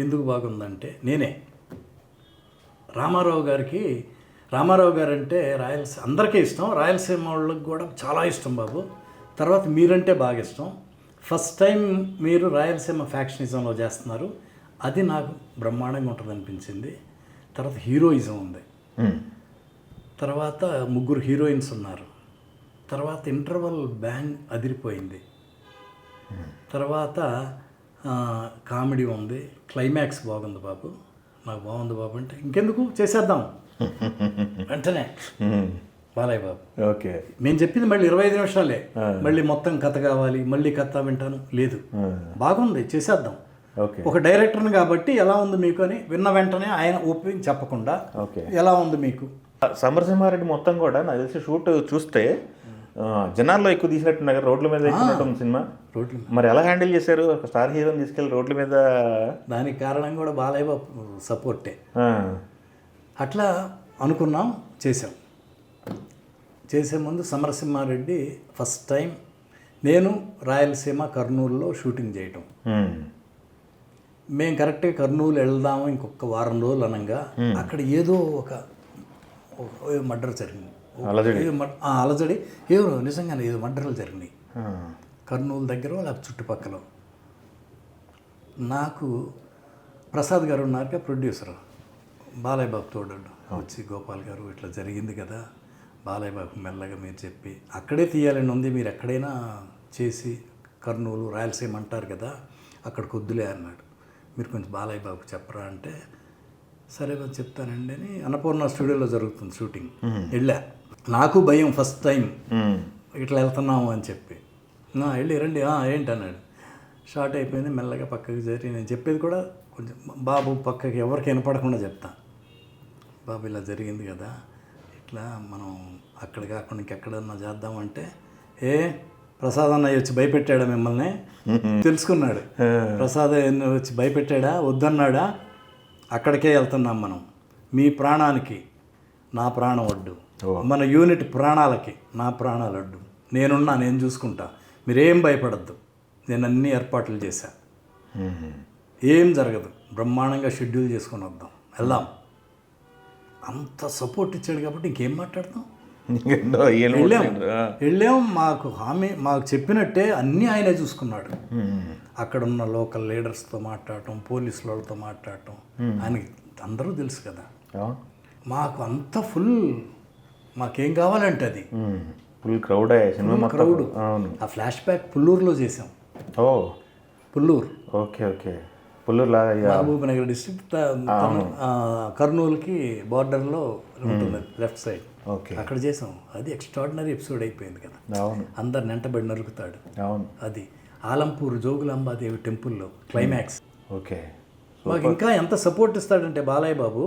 ఎందుకు బాగుందంటే, నేనే రామారావు గారికి రామారావు గారు అంటే రాయలసీమ అందరికీ ఇష్టం, రాయలసీమ వాళ్ళకి కూడా చాలా ఇష్టం బాబు. తర్వాత మీరంటే బాగా ఇష్టం. ఫస్ట్ టైం మీరు రాయలసీమ ఫ్యాక్షనిజంలో చేస్తున్నారు, అది నాకు బ్రహ్మాండంగా ఉంటుంది అనిపించింది. తర్వాత హీరోయిజం ఉంది, తర్వాత 3 హీరోయిన్స్ ఉన్నారు, తర్వాత ఇంటర్వల్ బ్యాంగ్ అదిరిపోయింది, తర్వాత కామెడీ ఉంది, క్లైమాక్స్ బాగుంది బాబు. నాకు బాగుంది బాబు అంటే ఇంకెందుకు చేసేద్దాం వెంటనే బాలయ్య బాబు. ఓకే, మేము చెప్పింది మళ్ళీ 25 నిమిషాలే, మళ్ళీ మొత్తం కథ కావాలి, మళ్ళీ కథ వింటాను లేదు, బాగుంది చేసేద్దాం. ఓకే, ఒక డైరెక్టర్ని కాబట్టి ఎలా ఉంది మీకు అని విన్న వెంటనే ఆయన ఒప్పించి చెప్పకుండా ఎలా ఉంది మీకు. సమరసింహారెడ్డి మొత్తం కూడా నాకు తెలిసి షూట్ చూస్తే జనాల్లో ఎక్కువ తీసినట్టున్నారు, రోడ్ల మీద ఎక్కువ సినిమా. రోడ్లు మరి ఎలా హ్యాండిల్ చేశారు ఒక స్టార్ హీరోని తీసుకెళ్ళి రోడ్ల మీద? దానికి కారణం కూడా బాలయ్య బాబు సపోర్టే. అట్లా అనుకున్నాం, చేసాం. చేసే ముందు సమరసింహారెడ్డి ఫస్ట్ టైం నేను రాయలసీమ కర్నూలులో షూటింగ్ చేయటం. మేము కరెక్ట్గా కర్నూలు వెళ్దాము ఇంకొక వారం రోజులు అనగా అక్కడ ఏదో ఒక మర్డర్ జరిగింది, అలజడి, ఏదో నిజంగానే ఏదో మర్డర్లు జరిగినాయి కర్నూలు దగ్గర వాళ్ళ చుట్టుపక్కల. నాకు ప్రసాద్ గారు ఉన్నారుగా ప్రొడ్యూసర్, బాలయ్య బాబు తోడు వచ్చి, గోపాల్ గారు ఇట్లా జరిగింది కదా, బాలయ్య బాబు మెల్లగా మీరు చెప్పి అక్కడే తీయాలని ఉంది, మీరు ఎక్కడైనా చేసి కర్నూలు రాయలసీమ అంటారు కదా అక్కడికి వద్దులే అన్నాడు, మీరు కొంచెం బాలయ్య బాబుకి చెప్పరా అంటే సరే చెప్తానండి అని. అన్నపూర్ణ స్టూడియోలో జరుగుతుంది షూటింగ్, వెళ్ళా. నాకు భయం ఫస్ట్ టైం ఇట్లా వెళ్తున్నాము అని చెప్పి, వెళ్ళి రండి ఏంటి అన్నాడు. షార్ట్ అయిపోయింది, మెల్లగా పక్కకి జరిగి నేను చెప్పేది కూడా కొంచెం బాబు పక్కకి ఎవరికి వినపడకుండా చెప్తా, బాబు ఇలా జరిగింది కదా, ఇట్లా మనం అక్కడ కాకుండా ఇంకెక్కడన్నా చేద్దామంటే ప్రసాద్ అన్నయ్య వచ్చి భయపెట్టాడా మిమ్మల్ని? తెలుసుకున్నాడు, ప్రసాద్ వచ్చి భయపెట్టాడా, వద్దన్నాడా, అక్కడికే వెళ్తున్నాం మనం, మీ ప్రాణానికి నా ప్రాణం వడ్డు, మన యూనిట్ ప్రాణాలకి నా ప్రాణాలు వడ్డు, నేనున్నా, నేను చూసుకుంటా, మీరేం భయపడద్దు, నేను అన్ని ఏర్పాట్లు చేశా, ఏం జరగదు, బ్రహ్మాండంగా షెడ్యూల్ చేసుకొని వద్దాం, వెళ్దాం. అంత సపోర్ట్ ఇచ్చాడు కాబట్టి ఇంకేం మాట్లాడతాం. వెళ్ళాం, మాకు హామీ, మాకు చెప్పినట్టే అన్నీ ఆయనే చూసుకున్నాడు. అక్కడ ఉన్న లోకల్ లీడర్స్తో మాట్లాడటం, పోలీసు వాళ్ళతో మాట్లాడటం, ఆయనకి అందరూ తెలుసు కదా. మాకు అంత ఫుల్, మాకేం కావాలంటే అది ఫుల్ క్రౌడ్. క్రౌడ్. ఆ ఫ్లాష్ బ్యాక్ పుల్లూరులో చేసాం. Pulluru. Okay okay, Pulluru Mahabubnagar district, కర్నూలుకి బార్డర్లో ఉంటుంది లెఫ్ట్ సైడ్. అక్కడ చేసాం. అది ఎక్స్ట్రాడినరీ ఎపిసోడ్ అయిపోయింది కదా, అందరిని వెంటబడి నరుకుతాడు. అది ఆలంపూర్ జోగులాంబాదేవి టెంపుల్లో క్లైమాక్స్. ఓకే, మాకు ఇంకా ఎంత సపోర్ట్ ఇస్తాడంటే బాలయ్య బాబు,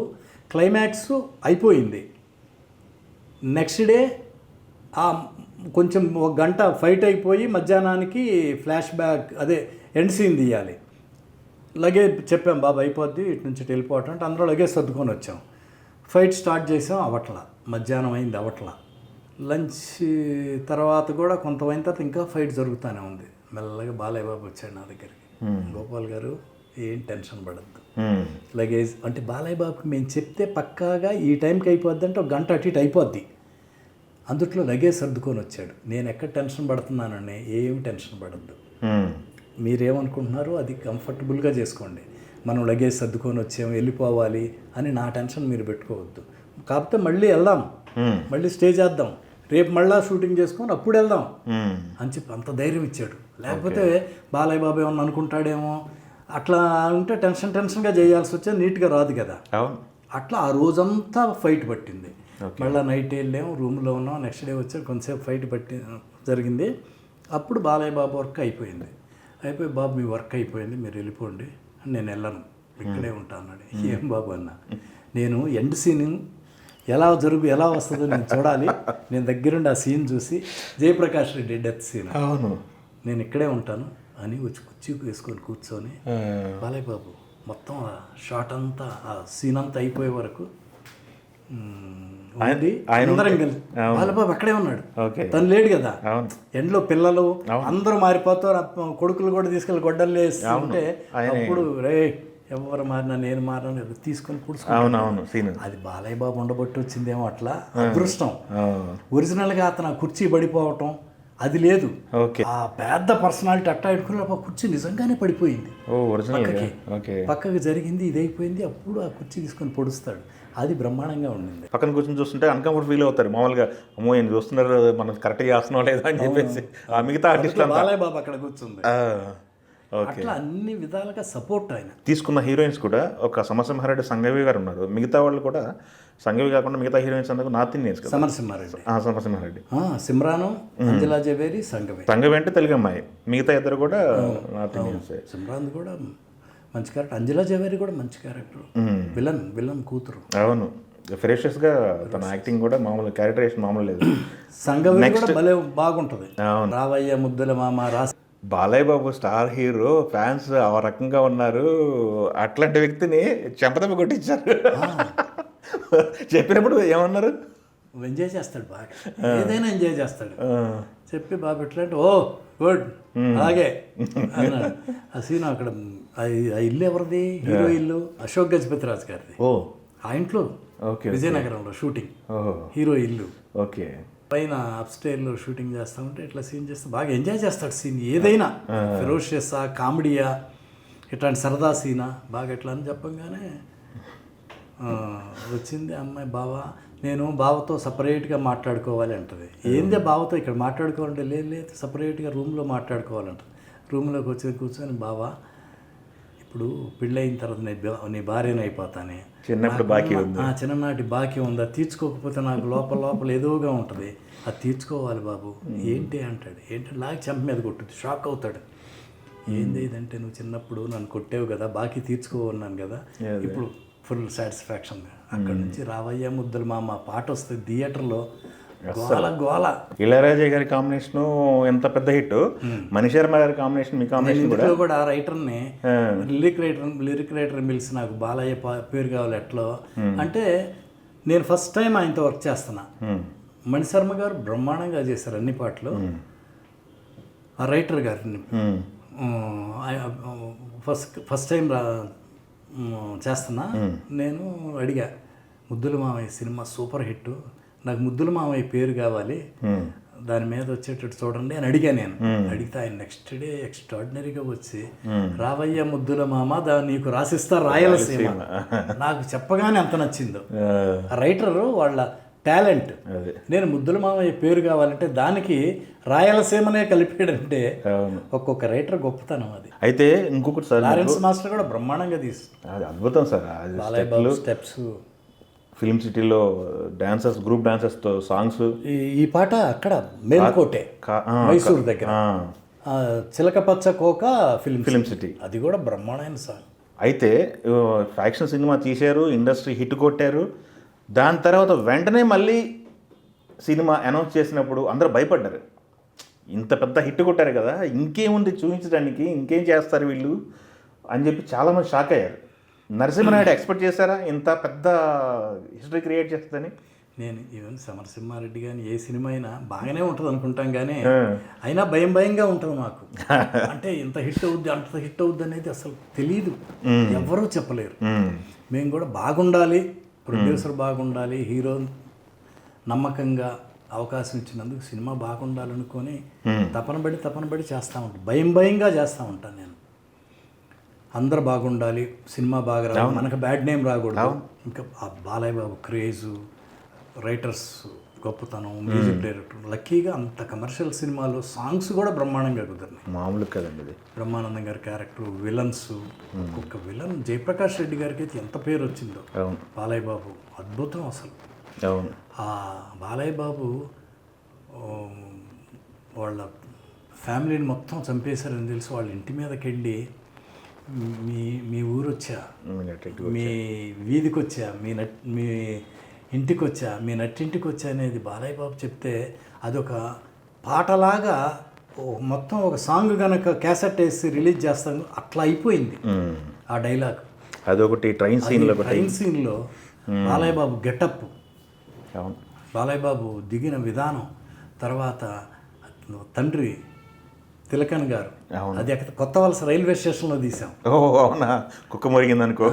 క్లైమాక్స్ అయిపోయింది, నెక్స్ట్ డే కొంచెం 1 గంట ఫైట్ అయిపోయి మధ్యాహ్నానికి ఫ్లాష్ బ్యాక్, అదే ఎండ్ సీన్ తీయాలి. లగేజ్ చెప్పాం, బాబు అయిపోద్ది ఇటు నుంచి వెళ్ళిపోవటం అంటే అందరూ లగేజ్ సర్దుకొని వచ్చాం. ఫైట్ స్టార్ట్ చేసాం, అవట్లా, మధ్యాహ్నం అయింది, అవట్లా. లంచ్ తర్వాత కూడా కొంత అయిన తర్వాత ఇంకా ఫైట్ జరుగుతూనే ఉంది. మెల్లగా బాలయ్య బాబు వచ్చాడు నా దగ్గరికి, గోపాల్ గారు ఏం టెన్షన్ పడద్దు, లగేజ్ అంటే బాలయ్య బాబుకి మేము చెప్తే పక్కాగా ఈ టైంకి అయిపోద్ది అంటే 1 గంట అటు ఇటు అయిపోద్ది, అందుట్లో లగేజ్ సర్దుకొని వచ్చాడు. నేను ఎక్కడ టెన్షన్ పడుతున్నానని, ఏమి టెన్షన్ పడద్దు, మీరేమనుకుంటున్నారో అది కంఫర్టబుల్గా చేసుకోండి, మనం లగేజ్ సర్దుకొని వచ్చాము వెళ్ళిపోవాలి అని నా టెన్షన్ మీరు పెట్టుకోవద్దు, కాకపోతే మళ్ళీ వెళ్దాం, మళ్ళీ స్టే చేద్దాం, రేపు మళ్ళీ షూటింగ్ చేసుకొని అప్పుడు వెళ్దాం అని చెప్పి అంత ధైర్యం ఇచ్చాడు. లేకపోతే బాలయ్య బాబు ఏమన్నా అనుకుంటాడేమో, అట్లా ఉంటే టెన్షన్గా చేయాల్సి వచ్చే, నీట్గా రాదు కదా. అట్లా ఆ రోజంతా ఫైట్ పట్టింది. మళ్ళీ నైట్ వెళ్ళాము, రూమ్లో ఉన్నాం, నెక్స్ట్ డే వచ్చాం, కొంతసేపు ఫైట్ జరిగింది. అప్పుడు బాలయ్య బాబు వర్క్ అయిపోయింది. బాబు మీ వర్క్ అయిపోయింది, మీరు వెళ్ళిపోండి అని, నేను వెళ్ళను, ఇక్కడే ఉంటా అన్నాడు. ఏం బాబు అన్న, నేను ఎండ్ సీన్ ఎలా వస్తుందో నేను చూడాలి, నేను దగ్గరుండి ఆ సీన్ చూసి, జయప్రకాష్ రెడ్డి డెత్ సీన్, నేను ఇక్కడే ఉంటాను అని వచ్చి కుర్చీ వేసుకొని కూర్చొని, బాలయ్య బాబు మొత్తం ఆ షాట్ అంతా, ఆ సీన్ అంతా అయిపోయే వరకు అందరం కలిసి, బాలబాబు అక్కడే ఉన్నాడు, తను లేడు కదా, ఎండ్లో పిల్లలు అందరూ మారిపోతారు, కొడుకులు కూడా తీసుకెళ్ళి గొడ్డలు వేస్తుంటే, అప్పుడు రే ఎవరు మారినా నేను మారినా తీసుకొని పుడుచుకుంటాను. అవునవును సీన్ అది బాలయ్య బాబు ఉండబట్టి వచ్చిందేమో అట్లా అదృష్టం. ఒరిజినల్గా అతను ఆ కుర్చీ పడిపోవటం అది లేదు. ఓకే. ఆ పెద్ద పర్సనాలిటీ అట్టా పెట్టుకుని ఆ కుర్చీ నిజంగానే పడిపోయింది. పక్కకి జరిగింది, ఇదైపోయింది. అప్పుడు ఆ కుర్చీ తీసుకొని పొడుస్తాడు. అది బ్రహ్మాండంగా ఉండింది. పక్కన కూర్చొని చూస్తుంటే అన్కంఫర్ట్ ఫీల్ అవుతారు మామూలుగా. అమ్మో ఈయన చూస్తున్నారు, మనం కరెక్ట్గా చేస్తున్నాం లేదా అని చెప్పేసి. ఆ మిగతా ఆర్టిస్టులు బాలయ్య బాబు అక్కడ కూర్చుంది. ఓకే. అట్లా అన్ని విధాలుగా సపోర్ట్ ఆయన. తీసుకున్న హీరోయిన్స్ కూడా ఒక సమరసింహారెడ్డి, సంఘవి గారు ఉన్నారు. మిగతా వాళ్ళు కూడా సంఘవి కాకుండా మిగతా హీరోయిన్స్ అందరూ నార్త్ ఇండియన్స్ కదా. సమరసింహారెడ్డి, సమరసింహారెడ్డి, సిమ్రాను, అంజలా జవేరి, సంఘవి. సంఘవి అంటే తెలుగు అమ్మాయి, మిగతా ఇద్దరు కూడా నార్త్ ఇండియన్స్. సిమ్రాన్ కూడా మంచి క్యారెక్టర్, అంజలా జవేరి కూడా మంచి క్యారెక్టర్, విలన్ కూతురు. అవును, ఫెరేషియస్గా తన యాక్టింగ్ కూడా మామూలు, క్యారెక్టరేషన్ మామూలు లేదు. సంఘవి కూడా భలే బాగుంటుంది. అవును. రావయ్య ముద్దుల మామ, Balayya Babu star hero, fans ఆ రకంగా ఉన్నారు. అట్లాంటి వ్యక్తిని చెంపదెబ్బ కొట్టించారు. చెప్పినప్పుడు ఏమన్నారు? ఎంజాయ్ చేస్తాడు బాగా, ఏదైనా ఎంజాయ్ చేస్తాడు. చెప్పి బాబు ఎట్లా అంటే, ఓ గుడ్ అలాగే అన్నాడు. ఆ సీన్ అక్కడ ఆ ఇల్లు ఎవరిది? హీరో ఇల్లు అశోక్ గజపతిరాజు గారిది. ఆ ఇంట్లో విజయనగరంలో షూటింగ్, హీరో ఇల్లు. ఓకే. పైన అప్స్టైర్లో షూటింగ్ చేస్తా ఉంటే ఇట్లా సీన్ చేస్తే బాగా ఎంజాయ్ చేస్తాడు సీన్. ఏదైనా ఫెరోషియసా, కామెడీయా, ఇట్లాంటి సరదా సీనా బాగా ఎట్లా అని చెప్పంగానే వచ్చింది అమ్మాయి. బావా, నేను బావతో సపరేట్గా మాట్లాడుకోవాలి అంటది. ఏందే బావతో ఇక్కడ మాట్లాడుకోవాలంటే, లేదు సపరేట్గా రూమ్లో మాట్లాడుకోవాలంటది. రూమ్లోకి వచ్చి కూర్చొని, బావా ఇప్పుడు పెళ్ళయిన తర్వాత నీ భార్యను అయిపోతానే, చిన్నప్పుడు బాకీ ఉంది, చిన్ననాటి బాకీ ఉందా, తీర్చుకోకపోతే నాకు లోపల ఏదోగా ఉంటుంది, అది తీర్చుకోవాలి బాబు. ఏంటి అంటాడు. ఏంటంటే లాగి చెంప మీద కొట్టుద్ది. షాక్ అవుతాడు. ఏంది ఇదంటే, నువ్వు చిన్నప్పుడు నన్ను కొట్టేవు కదా, బాకీ తీర్చుకోవన్నాను కదా, ఇప్పుడు ఫుల్ సాటిస్ఫాక్షన్. అక్కడ నుంచి రావయ్య ముద్దుల మామ పాట వస్తుంది థియేటర్లో, గోల. ఇళయరాజా గారి కాంబినేషన్ ఎంత పెద్ద హిట్, మణిశర్మ గారి కాంబినేషన్, మీ కాంబినేషన్ కూడా ఆ రైటర్ని లిరిక్ రైటర్ పిలిచి, నాకు బాలయ్య పేరు కావాలి ఎట్లో అంటే, నేను ఫస్ట్ టైం ఆయనతో వర్క్ చేస్తున్నా. మణిశర్మ గారు బ్రహ్మాండంగా చేశారు అన్ని పాటలు. ఆ రైటర్ గారిని ఫస్ట్ టైం చేస్తున్నా. నేను అడిగా, ముద్దుల మామయ్య సినిమా సూపర్ హిట్, నాకు ముద్దుల మామయ్య పేరు కావాలి, దాని మీద వచ్చేటట్టు చూడండి అని అడిగా. నేను అడిగితే ఆయన నెక్స్ట్ డే ఎక్స్ట్రాడినరీగా వచ్చి, రావయ్య ముద్దుల మామ నీకు రాసిస్తా రాయలసీమ. నాకు చెప్పగానే ఎంత నచ్చిందో. రైటరు వాళ్ళ టాలెంట్. నేను ముద్దుల మామయ్య పేరు కావాలంటే దానికి రాయలసీమనే కలిపాడంటే ఒక్కొక్క రైటర్ గొప్పతనం అది. అయితే ఇంకొకటి సార్, లారెన్స్ మాస్టర్ కూడా బ్రహ్మాండంగా అది అద్భుతం సార్. స్టెప్స్, ఫిల్మ్ సిటీలో డాన్సర్స్, గ్రూప్ డాన్సర్స్తో సాంగ్స్. ఈ పాట అక్కడ మేల్కోటే, మైసూర్ దగ్గర చిలకపచ్చ కోక ఫిల్మ్ సిటీ, అది కూడా బ్రహ్మాండమైన సాంగ్. అయితే ఫ్యాక్షన్ సినిమా తీశారు, ఇండస్ట్రీ హిట్ కొట్టారు. దాని తర్వాత వెంటనే మళ్ళీ సినిమా అనౌన్స్ చేసినప్పుడు అందరూ భయపడ్డారు. ఇంత పెద్ద హిట్ కొట్టారు కదా, ఇంకేముంది చూపించడానికి, ఇంకేం చేస్తారు వీళ్ళు అని చెప్పి చాలామంది షాక్ అయ్యారు. నరసింహారెడ్డి ఎక్స్పెక్ట్ చేశారా ఇంత పెద్ద హిస్టరీ క్రియేట్ చేస్తుందని? నేను ఈవెన్ సమరసింహారెడ్డి కానీ ఏ సినిమా అయినా బాగానే ఉంటుంది అనుకుంటాం, కానీ అయినా భయంగా ఉంటుంది మాకు. అంటే ఇంత హిట్ అవుద్ది, అంత హిట్ అవుద్ది అనేది అసలు తెలియదు, ఎవరూ చెప్పలేరు. మేము కూడా బాగుండాలి, ప్రొడ్యూసర్ బాగుండాలి, హీరో నమ్మకంగా అవకాశం ఇచ్చినందుకు సినిమా బాగుండాలనుకొని తపన పడి చేస్తూ ఉంటాను. భయంగా చేస్తూ ఉంటాను నేను. అందరు బాగుండాలి, సినిమా బాగా రావాలి, మనకు బ్యాడ్ నేమ్ రాకూడదు. ఇంకా ఆ బాలయ్య బాబు క్రేజు, రైటర్స్ గొప్పతనం, మ్యూజిక్ డైరెక్టర్, లక్కీగా అంత కమర్షియల్ సినిమాలో సాంగ్స్ కూడా బ్రహ్మాండంగా కుదిరినాయి. మామూలు కదండి. బ్రహ్మానందం గారి క్యారెక్టర్, విలన్స్, ఒక్కొక్క విలన్ జయప్రకాష్ రెడ్డి గారికి అయితే ఎంత పేరు వచ్చిందో. బాలయ్య బాబు అద్భుతం అసలు. ఆ బాలయ్య బాబు వాళ్ళ ఫ్యామిలీని మొత్తం చంపేశారని తెలిసి వాళ్ళ ఇంటి మీదకి వెళ్ళి, మీ ఊరు వచ్చా, మీ వీధికి వచ్చా, మీ ఇంటికి వచ్చా, మీ నట్టింటికి వచ్చా అనేది బాలయ్య బాబు చెప్తే, అదొక పాటలాగా మొత్తం ఒక సాంగ్ కనుక క్యాసెట్ వేసి రిలీజ్ చేస్తాను అట్లా అయిపోయింది ఆ డైలాగ్. అదొకటి ట్రైన్ సీన్లో బాలయ్య బాబు గెటప్, బాలయ్య బాబు దిగిన విధానం, తర్వాత తిలకన్ గారు. అవును. అది అక్కడ కొత్త వలస రైల్వే స్టేషన్లో తీసాం. ఓ అవునా, కుక్క మురిగిందనుకో.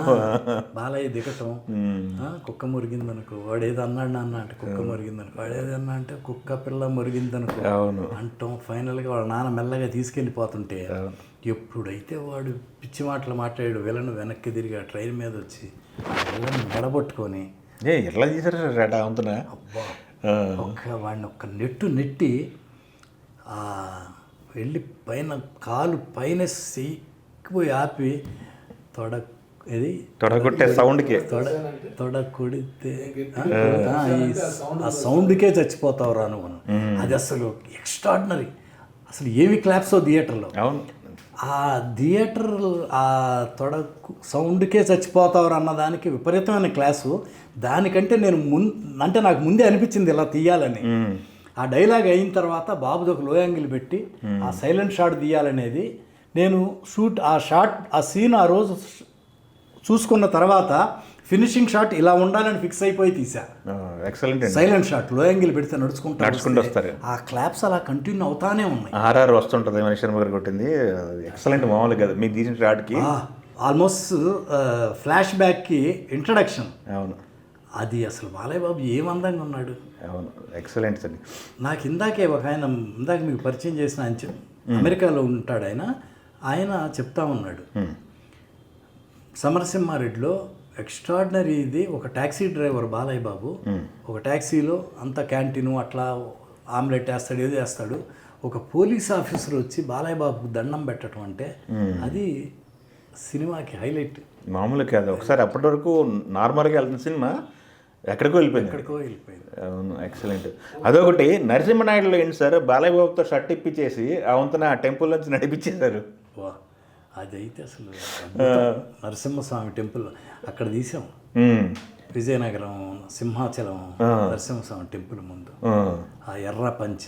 బాలయ్య దిగటం, కుక్క మురిగిందనుకో, వాడు ఏదో అన్నాడు నాన్న అంటే కుక్క మురిగిందనుకో, వాడు ఏదన్నా అంటే కుక్క పిల్ల మురిగిందనుకో అవును. అంటాం. ఫైనల్గా వాళ్ళ నాన్న మెల్లగా తీసుకెళ్ళిపోతుంటే ఎప్పుడైతే వాడు పిచ్చి మాటలు మాట్లాడాడు, విలను వెనక్కి తిరిగి ఆ ట్రైన్ మీద వచ్చి విలను మెడబట్టుకొని ఎట్లా చేశారు రేట అవుతున్నా. అబ్బా వాడిని ఒక్క నెట్టి వెళ్ళి పైన కాలు పైన సెక్కిపోయి ఆపి తొడగొట్టే సౌండ్కి తొడ కొడితే ఆ సౌండ్కే చచ్చిపోతావురా నువ్వు. అది అసలు ఎక్స్ట్రాడినరీ. అసలు ఏమి క్లాప్సో థియేటర్లో. అవును. ఆ థియేటర్ ఆ తొడ సౌండ్కే చచ్చిపోతావు అన్నదానికి విపరీతమైన క్లాసు. దానికంటే నేను అంటే నాకు ముందే అనిపించింది ఇలా తీయాలని. ఆ డైలాగ్ అయిన తర్వాత బాబుది ఒక లో యాంగిల్ పెట్టి ఆ సైలెంట్ షాట్ తీయాలనేది నేను ఆ సీన్ ఆ రోజు చూసుకున్న తర్వాత ఫినిషింగ్ షాట్ ఇలా ఉండాలని ఫిక్స్ అయిపోయి తీసా. Excellent. Silent shot low angle పెడితే నడుచుకుంటూ వస్తారు. ఆ క్లాప్స్ అలా కంటిన్యూ అవుతానే ఉన్నాయి. ఆర్ఆర్ వస్తుంటుంది, మనిషి శర్మ గారు కొట్టింది ఎక్సలెంట్. మామూలు కదా మీరు తీసిన షాట్కి ఆల్మోస్ట్ ఫ్లాష్ బ్యాక్కి ఇంట్రడక్షన్. అవును. అది అసలు బాలయ్య బాబు ఏం అందంగా ఉన్నాడు. అవును, ఎక్సలెంట్ అండి. నాకు ఇందాకే ఒక ఆయన మీకు పరిచయం చేసిన ఆయన అమెరికాలో ఉంటాడు. ఆయన చెప్తా ఉన్నాడు, సమరసింహారెడ్డిలో ఎక్స్ట్రాడినరీ ఇది. ఒక ట్యాక్సీ డ్రైవర్ బాలయ్య బాబు ఒక ట్యాక్సీలో అంత క్యాంటీను అట్లా ఆమ్లెట్ వేస్తాడు, ఏదో వేస్తాడు. ఒక పోలీస్ ఆఫీసర్ వచ్చి బాలయ్య బాబుకు దండం పెట్టడం అంటే అది సినిమాకి హైలైట్. మామూలు కాదు. ఒకసారి అప్పటి వరకు నార్మల్గా వెళ్తున్న సినిమా ఎక్కడికో వెళ్ళిపోయింది. అవును, ఎక్సలెంట్. అదొకటి నరసింహనాయుడులో ఏంటి సార్, బాలయ్య బాబుతో షర్ట్ ఇప్పించేసి ఆ వంతున ఆ టెంపుల్ నుంచి నడిపించేశారు. అదైతే అసలు నరసింహస్వామి టెంపుల్ అక్కడ తీసాం. విజయనగరం సింహాచలం నరసింహస్వామి టెంపుల్ ముందు ఆ ఎర్ర పంచ,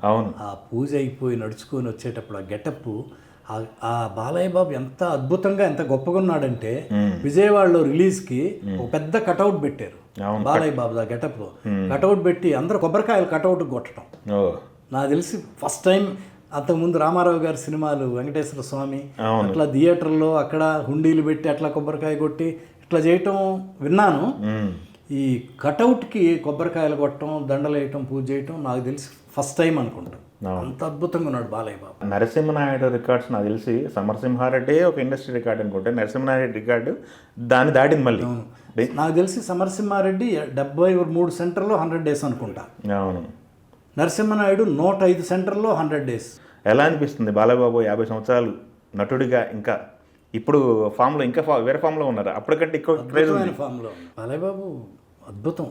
అవును, ఆ పూజ అయిపోయి నడుచుకొని వచ్చేటప్పుడు ఆ గెటప్, ఆ బాలయ్య బాబు ఎంత అద్భుతంగా ఎంత గొప్పగా ఉన్నాడంటే విజయవాడలో రిలీజ్కి ఒక పెద్ద కటౌట్ పెట్టారు బాలయ్య బాబు. ఆ గెటప్లో కటౌట్ పెట్టి అందరూ కొబ్బరికాయలు కటౌట్ కొట్టడం. నాకు తెలిసి ఫస్ట్ టైం. అంతకుముందు రామారావు గారి సినిమాలు వెంకటేశ్వర స్వామి అట్లా థియేటర్లో అక్కడ హుండీలు పెట్టి అట్లా కొబ్బరికాయ కొట్టి ఇట్లా చేయటం విన్నాను. ఈ కటౌట్కి కొబ్బరికాయలు కొట్టడం, దండలు వేయటం, పూజ చేయటం నాకు తెలిసి ఫస్ట్ టైం అనుకుంటా. అంత అద్భుతంగా ఉన్నాడు బాలయ్య బాబు. నరసింహనాయుడు రికార్డ్స్ నాకు తెలిసి సమరసింహారెడ్డి ఒక ఇండస్ట్రీ రికార్డ్ అనుకుంటే, నరసింహనాయుడు రికార్డు దాన్ని దాటింది మళ్ళీ. నాకు తెలిసి సమరసింహారెడ్డి 73 సెంటర్లో 100 days అనుకుంటా. అవును. నరసింహనాయుడు 105 సెంటర్లో 100 days. ఎలా అనిపిస్తుంది బాలయ్యబాబు 50 సంవత్సరాలు నటుడిగా ఇంకా ఇప్పుడు ఫామ్లో ఇంకా వేరే ఫామ్లో ఉన్నారు, అప్పటికంటే ఎక్కువ ఫామ్లో బాలయ్య బాబు అద్భుతం.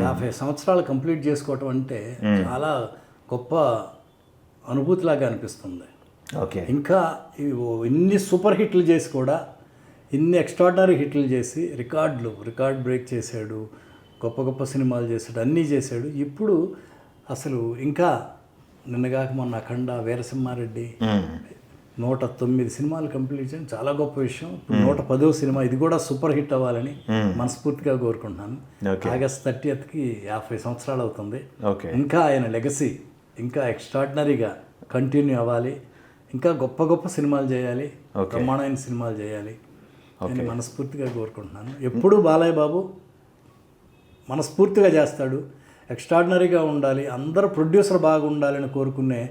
50 సంవత్సరాలు కంప్లీట్ చేసుకోవటం అంటే చాలా గొప్ప అనుభూతిలాగా అనిపిస్తుంది. ఓకే. ఇంకా ఇన్ని సూపర్ హిట్లు చేసి కూడా ఇన్ని ఎక్స్ట్రాడినరీ హిట్లు చేసి రికార్డ్ బ్రేక్ చేశాడు. గొప్ప గొప్ప సినిమాలు చేశాడు, అన్నీ చేశాడు. ఇప్పుడు అసలు ఇంకా నిన్నగాక మొన్న అఖండ, వీరసింహారెడ్డి 109 సినిమాలు కంప్లీట్ చేయడం చాలా గొప్ప విషయం. 110వ సినిమా ఇది కూడా సూపర్ హిట్ అవ్వాలని మనస్ఫూర్తిగా కోరుకుంటున్నాను. ఆగస్ట్ 30కి 50 సంవత్సరాలు అవుతుంది. ఇంకా ఆయన లెగసీ ఇంకా ఎక్స్ట్రాడినరీగా కంటిన్యూ అవ్వాలి. ఇంకా గొప్ప గొప్ప సినిమాలు చేయాలి, బ్రహ్మాండమైన సినిమాలు చేయాలి అని మనస్ఫూర్తిగా కోరుకుంటున్నాను. ఎప్పుడూ బాలయ్య బాబు మనస్ఫూర్తిగా చేస్తాడు, ఎక్స్ట్రాడినరీగా ఉండాలి, అందరూ ప్రొడ్యూసర్ బాగుండాలని కోరుకునే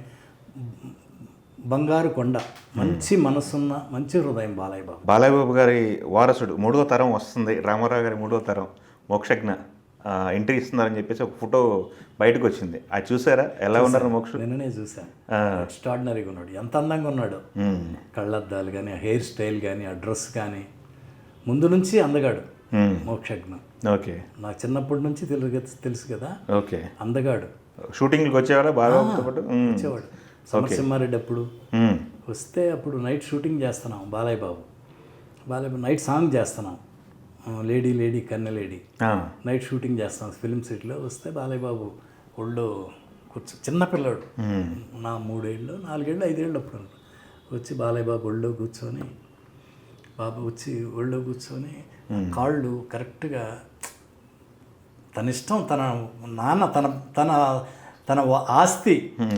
బంగారు కొండ, మంచి మనసున్న మంచి హృదయం బాలయ్య బాబు. బాలయ్య బాబు గారి వారసుడు 3వ తరం వస్తుంది, రామారావు గారి 3వ తరం మోక్షజ్ఞ ఎంట్రీ ఇస్తున్నారని చెప్పేసి ఒక ఫోటో బయటకు వచ్చింది. అది చూసారా? ఎలా ఉన్నారు మోక్ష? నిన్ననే చూసాను. ఎక్స్ట్రాడినరీగా ఉన్నాడు, ఎంత అందంగా ఉన్నాడు. కళ్ళద్దాలు కానీ, ఆ హెయిర్ స్టైల్ కానీ, ఆ డ్రెస్ కానీ, ముందు నుంచి అందగాడు మోక్షజ్ఞ. ఓకే. నాకు చిన్నప్పటి నుంచి తెలుసు కదా. ఓకే. అందగాడు. షూటింగ్కి వచ్చేవాడా బాగా? వచ్చేవాడు. సమరసింహారెడ్డి అప్పుడు వస్తే అప్పుడు నైట్ షూటింగ్ చేస్తున్నాం బాలయ్య బాబు నైట్ సాంగ్ చేస్తున్నాం, లేడీ లేడీ కన్నె లేడీ నైట్ షూటింగ్ చేస్తాం ఫిలిం సిటీలో. వస్తే బాలయ్య బాబు ఒళ్ళో చిన్నపిల్లాడు, నా 3 ఏళ్ళు 4 ఏళ్ళు 5 ఏళ్ళు అప్పుడు వచ్చి బాలయ్య బాబు ఒళ్ళో కూర్చొని కాళ్ళు కరెక్ట్గా తన ఇష్టం, తన నాన్న తన తన తన ఆస్తి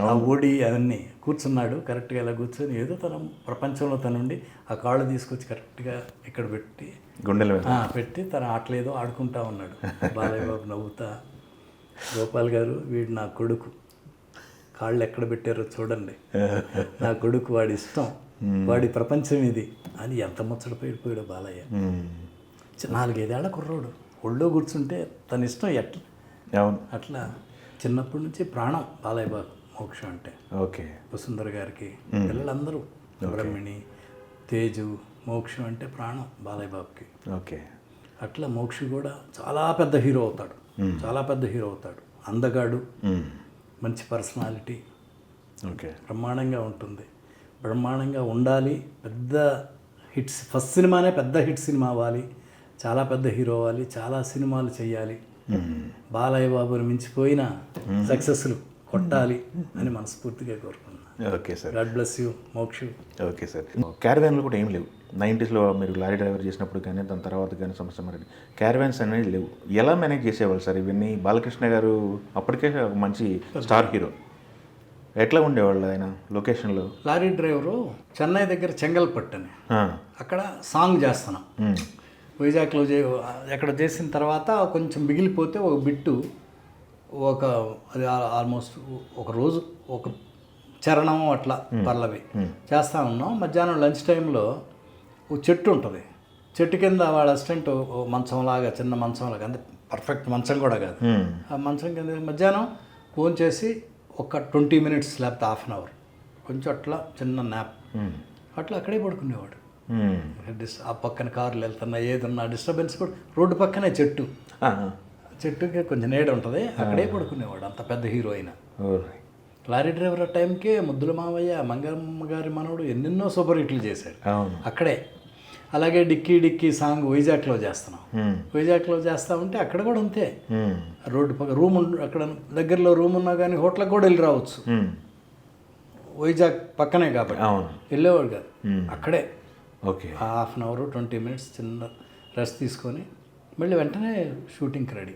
ఆ ఓడి అవన్నీ కూర్చున్నాడు కరెక్ట్గా ఇలా కూర్చొని ఏదో తన ప్రపంచంలో తనుండి ఆ కాళ్ళు తీసుకొచ్చి కరెక్ట్గా ఇక్కడ పెట్టి గుండెల మీద పెట్టి తన ఆటలేదో ఆడుకుంటా ఉన్నాడు. బాలయ్య బాబు నవ్వుతా, గోపాల్ గారు వీడు నా కొడుకు, కాళ్ళు ఎక్కడ పెట్టారో చూడండి, నా కొడుకు, వాడి ఇష్టం, వాడి ప్రపంచం ఇది అని ఎంత ముచ్చటపోయిపోయాడు బాలయ్య. 4-5 ఏళ్ల కుర్రోడు ఒళ్ళో కూర్చుంటే తన ఇష్టం ఎట్లా. అవును, అట్లా చిన్నప్పటి నుంచి ప్రాణం బాలయ్య బాబు మోక్షం అంటే. ఓకే. వసుంధర గారికి పిల్లలందరూ, బ్రహ్మిణి, తేజు, మోక్షం అంటే ప్రాణం బాలయ్య బాబుకి. ఓకే. అట్లా మోక్షి కూడా చాలా పెద్ద హీరో అవుతాడు, చాలా పెద్ద హీరో అవుతాడు. అందగాడు, మంచి పర్సనాలిటీ, ఓకే, బ్రహ్మాండంగా ఉంటుంది, బ్రహ్మాండంగా ఉండాలి. పెద్ద హిట్స్, ఫస్ట్ సినిమానే పెద్ద హిట్ సినిమా అవ్వాలి, చాలా పెద్ద హీరో అవ్వాలి, చాలా సినిమాలు చేయాలి, బాలయ్య బాబుని మించిపోయిన సక్సెస్లు కొట్టాలి అని మనస్ఫూర్తిగా కోరుకున్నాను. Okay sir. God bless you Mokshu. Okay sir. క్యారవాన్లు కూడా ఏం లేవు 90sలో మీరు లారీ డ్రైవర్ చేసినప్పుడు కానీ దాని తర్వాత కానీ సంవత్సరం మరి క్యారవాన్స్ అనేది లేవు. ఎలా మేనేజ్ చేసేవాళ్ళు సార్ ఇవన్నీ? బాలకృష్ణ గారు అప్పటికే ఒక మంచి స్టార్ హీరో, ఎట్లా ఉండేవాళ్ళు ఆయన లొకేషన్లో? లారీ డ్రైవరు చెన్నై దగ్గర చెంగల్పట్టు అని అక్కడ సాంగ్ చేస్తున్నాం. వైజాగ్లో ఎక్కడ చేసిన తర్వాత కొంచెం మిగిలిపోతే ఒక బిట్టు, అది ఆల్మోస్ట్ ఒక రోజు ఒక చరణం అట్లా పల్లవి చేస్తూ ఉన్నాం. మధ్యాహ్నం లంచ్ టైంలో ఒక చెట్టు ఉంటుంది, చెట్టు కింద వాళ్ళ అసిస్టెంట్ మంచంలాగా, చిన్న మంచంలాగా, అంటే పర్ఫెక్ట్ మంచం కూడా కాదు, ఆ మంచం కింద మధ్యాహ్నం ఫోన్ చేసి ఒక 20 minutes లేకపోతే ½ an hour కొంచెం అట్లా చిన్న న్యాప్, అట్లా అక్కడే పడుకునేవాడు. ఆ పక్కన కార్లు వెళ్తున్నా ఏదన్నా డిస్టర్బెన్స్ కూడా, రోడ్డు పక్కనే చెట్టు, చెట్టుకి కొంచెం నీడ ఉంటుంది, అక్కడే పడుకునేవాడు. అంత పెద్ద హీరో అయినా. లారీ డ్రైవర్ టైంకే ముద్దుల మావయ్య, మంగమ్మ గారి మనవడు ఎన్నెన్నో సూపర్ హిట్లు చేశాడు అక్కడే. అలాగే డిక్కీ డిక్కీ సాంగ్ వైజాగ్లో చేస్తున్నాం, వైజాగ్లో చేస్తా ఉంటే అక్కడ కూడా అంతే, రోడ్డు పక్క రూమ్, అక్కడ దగ్గరలో రూమ్ ఉన్నా కానీ హోటల్కి కూడా వెళ్ళి రావచ్చు, వైజాగ్ పక్కనే కాబట్టి వెళ్ళేవాడు కాదు, అక్కడే ఓకే. ½ an hour 20 minutes చిన్న రెస్ట్ తీసుకొని మళ్ళీ వెంటనే షూటింగ్కి రెడీ.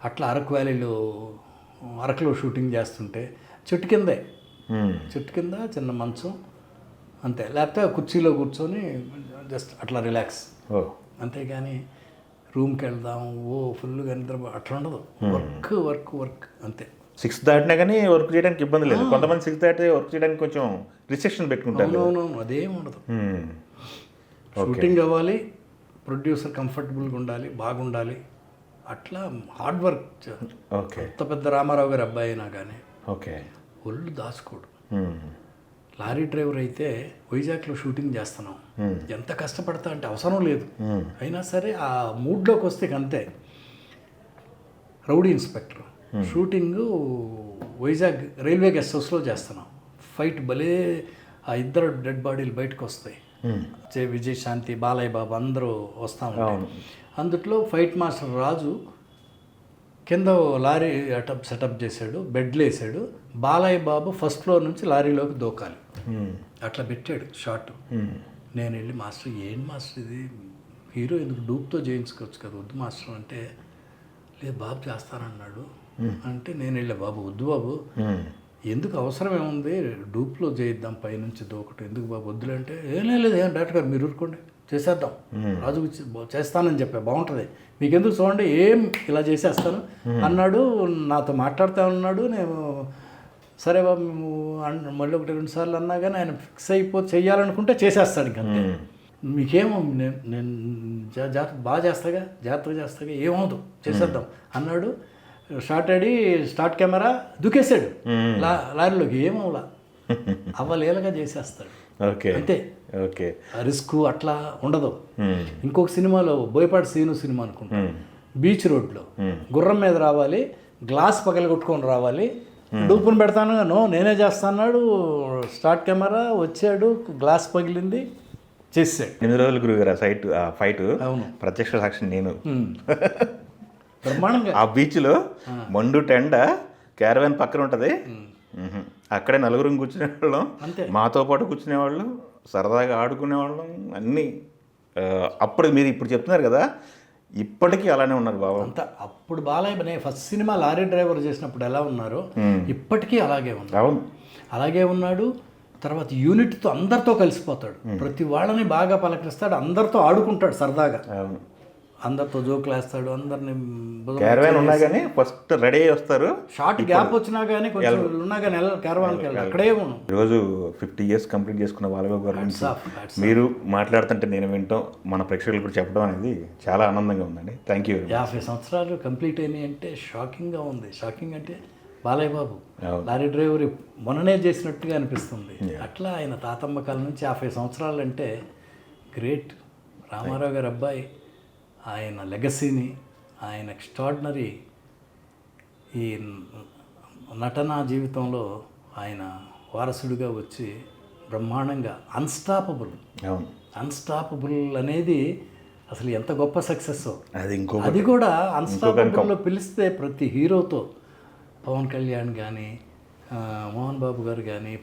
అట్లా అరకు వ్యాలీలో, అరకులో షూటింగ్ చేస్తుంటే చెట్టు కిందే, చెట్టు కింద చిన్న మంచం అంతే, లేకపోతే కుర్చీలో కూర్చొని జస్ట్ అట్లా రిలాక్స్, అంతేగాని రూమ్కి వెళ్దాం ఫుల్గా నిద్ర అట్లా ఉండదు. వర్క్ వర్క్ వర్క్ అంతే. 6 దాటినా కానీ వర్క్ చేయడానికి ఇబ్బంది లేదు. కొంతమంది 6 దాటితే వర్క్ చేయడానికి కొంచెం రిస్ట్రిక్షన్ పెట్టుకుంటారు. అవునవును, అదేం ఉండదు. షూటింగ్ అవ్వాలి, ప్రొడ్యూసర్ కంఫర్టబుల్గా ఉండాలి, బాగుండాలి, అట్లా హార్డ్ వర్క్. ఓకే. కొత్త పెద్ద రామారావు గారి అబ్బాయి అయినా కానీ ఓకే ఒళ్ళు దాచుకోడు. లారీ డ్రైవర్ అయితే వైజాగ్లో షూటింగ్ చేస్తున్నాం, ఎంత కష్టపడతా అంటే అవసరం లేదు, అయినా సరే ఆ మూడ్లోకి వస్తే అంతే. Rowdy inspector shooting Vizag railway guest హౌస్లో చేస్తున్నాం. ఫైట్ భలే, ఆ ఇద్దరు డెడ్ బాడీలు బయటకు వస్తాయి, విజయశాంతి, బాలయ్య బాబు అందరూ వస్తూ ఉంటారు. అందుట్లో ఫైట్ మాస్టర్ రాజు కింద లారీ సెటప్ చేశాడు, బెడ్లు వేసాడు, బాలయ్య బాబు ఫస్ట్ ఫ్లోర్ నుంచి లారీలోకి దూకాలి, అట్లా పెట్టాడు షాట్. నేను వెళ్ళి మాస్టర్, ఏంటి మాస్టర్ ఇది, హీరో ఎందుకు డూప్తో చేయించుకోవచ్చు కదా, వద్దు మాస్టర్ అంటే, లేదు బాబు చేస్తానన్నాడు అంటే, నేను వెళ్ళా, బాబు వద్దు బాబు, ఎందుకు అవసరం ఏముంది, డూప్లో చేయిద్దాం పైనుంచి దూకటం ఎందుకు బాబు, వద్దులే అంటే, ఏం లేదు డైరెక్టర్ గారు మీరు ఊరుకోండి చేసేద్దాం, రాజు చేస్తానని చెప్పా, బాగుంటుంది మీకెందుకు, చూడండి ఏం ఇలా చేసేస్తాను అన్నాడు. నాతో మాట్లాడుతూ ఉన్నాడు. నేను సరే బాబు మళ్ళీ 1-2 సార్లు అన్నా కానీ ఆయన ఫిక్స్ చెయ్యాలనుకుంటే చేసేస్తాడు. ఇంకంతే, మీకేమో నేను బాగా చేస్తాగా, జాగ్రత్తగా చేస్తాగా, ఏమవుదు చేసేద్దాం అన్నాడు. షార్ట్ ఆడి స్టార్ట్ కెమెరా దూకేశాడు లారీలోకి, ఏమవులా అవ్వలేలుగా చేసేస్తాడు. ఓకే అంతే. ఓకే. రిస్క్ అట్లా ఉండదు. ఇంకొక సినిమాలో బోయపాటి సీను సినిమా అనుకుంటా, బీచ్ రోడ్లో గుర్రం మీద రావాలి, గ్లాస్ పగలగొట్టుకొని రావాలి, డూపును పెడతాను, నేనే చేస్తాన్నాడు. స్టార్ట్ కెమెరా వచ్చాడు, గ్లాస్ పగిలింది, చేసాడు. 8 రోజులు గురుగారు ఆ ఫైట్. అవును, ప్రత్యక్ష సాక్షి నేను. బ్రహ్మాండంగా ఆ బీచ్లో మండు టెండ క్యారవాన్ పక్కన ఉంటుంది, అక్కడే 4 కూర్చునేవాళ్ళం, మాతో పాటు కూర్చునేవాళ్ళు, సరదాగా ఆడుకునేవాళ్ళం అన్నీ. అప్పుడు మీరు ఇప్పుడు చెప్తున్నారు కదా, ఇప్పటికీ అలానే ఉన్నారు బాబు అంతా. అప్పుడు Balayya first cinema lorry driver చేసినప్పుడు ఎలా ఉన్నారో ఇప్పటికీ అలాగే ఉన్నారు. అవును, అలాగే ఉన్నాడు. తర్వాత యూనిట్తో అందరితో కలిసిపోతాడు, ప్రతి వాళ్ళని బాగా పలకరిస్తాడు, అందరితో ఆడుకుంటాడు సరదాగా, అవును. అందరితో జోకులు వేస్తాడు, అందరిని క్యారవాన్ ఉన్నా కానీ ఫస్ట్ రెడీ అయ్యి వస్తారు. షార్ట్ గ్యాప్ వచ్చినా కానీ కొంచెం ఉన్నా కానీ క్యారవాన్కి వెళ్ళాలి, అక్కడే ఉన్నాం. ఈరోజు 50 years కంప్లీట్ చేసుకున్న బాలబాబు గారి గురించి మీరు మాట్లాడుతుంటే నేను వింటాం, మన ప్రేక్షకులు కూడా చెప్పడం అనేది చాలా ఆనందంగా ఉందండి. Thank you. 50 సంవత్సరాలు కంప్లీట్ అయినాయి అంటే షాకింగ్గా ఉంది. షాకింగ్ అంటే బాలయ్య బాబు లారీ డ్రైవర్ మొన్ననే చేసినట్టుగా అనిపిస్తుంది. అట్లా ఆయన తాతమ్మ కాలం నుంచి 50 సంవత్సరాలు అంటే గ్రేట్. రామారావు గారి అబ్బాయి ఆయన లెగసీని, ఆయన ఎక్స్ట్రాడినరీ ఈ నటనా జీవితంలో ఆయన వారసుడిగా వచ్చి బ్రహ్మాండంగా అన్స్టాపబుల్ అనేది అసలు ఎంత గొప్ప సక్సెస్. అది కూడా అన్స్టాపబుల్లో పిలిస్తే ప్రతి హీరోతో పవన్ కళ్యాణ్ కానీ, మోహన్ బాబు గారు కానీ,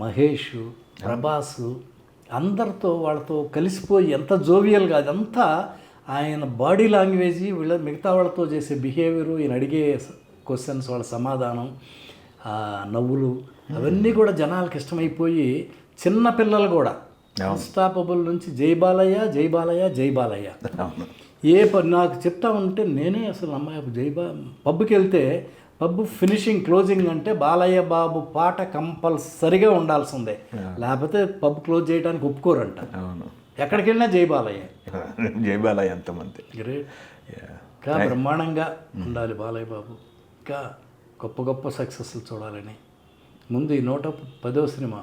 మహేష్, ప్రభాస్, అందరితో వాళ్ళతో కలిసిపోయి ఎంత జోవియల్గా, అదంతా ఆయన బాడీ లాంగ్వేజ్, మిగతా వాళ్ళతో చేసే బిహేవియరు, ఈయన అడిగే క్వశ్చన్స్, వాళ్ళ సమాధానం, నవ్వులు, అవన్నీ కూడా జనాలకు ఇష్టమైపోయి చిన్నపిల్లలు కూడా అన్స్టాపబుల్ నుంచి జై బాలయ్య జై బాలయ్య జై బాలయ్య నాకు చెప్తా ఉంటే నేనే అసలు అమ్మాయి పబ్కి వెళ్తే పబ్ ఫినిషింగ్ క్లోజింగ్ అంటే బాలయ్య బాబు పాట కంపల్సరిగా ఉండాల్సిందే, లేకపోతే పబ్ క్లోజ్ చేయడానికి ఒప్పుకోరంట. ఎక్కడికి వెళ్ళినా జై బాలయ్య అంతమంది. గ్రేట్. ఇంకా బ్రహ్మాండంగా ఉండాలి బాలయ్య బాబు, ఇంకా గొప్ప గొప్ప సక్సెస్లు చూడాలని. ముందు ఈ 110వ సినిమా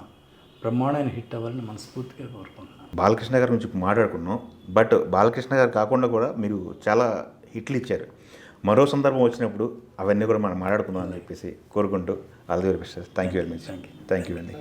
బ్రహ్మాండమైన హిట్ అవ్వాలని మనస్ఫూర్తిగా కోరుకుంటున్నాను. బాలకృష్ణ గారి గురించి మాట్లాడుకున్నాం, బట్ బాలకృష్ణ గారు కాకుండా కూడా మీరు చాలా హిట్లు ఇచ్చారు. మరో సందర్భం వచ్చినప్పుడు అవన్నీ కూడా మనం మాట్లాడుకుందాం అని చెప్పేసి కోరుకుంటూ all the very best. Thank you very much. Thank you అండి.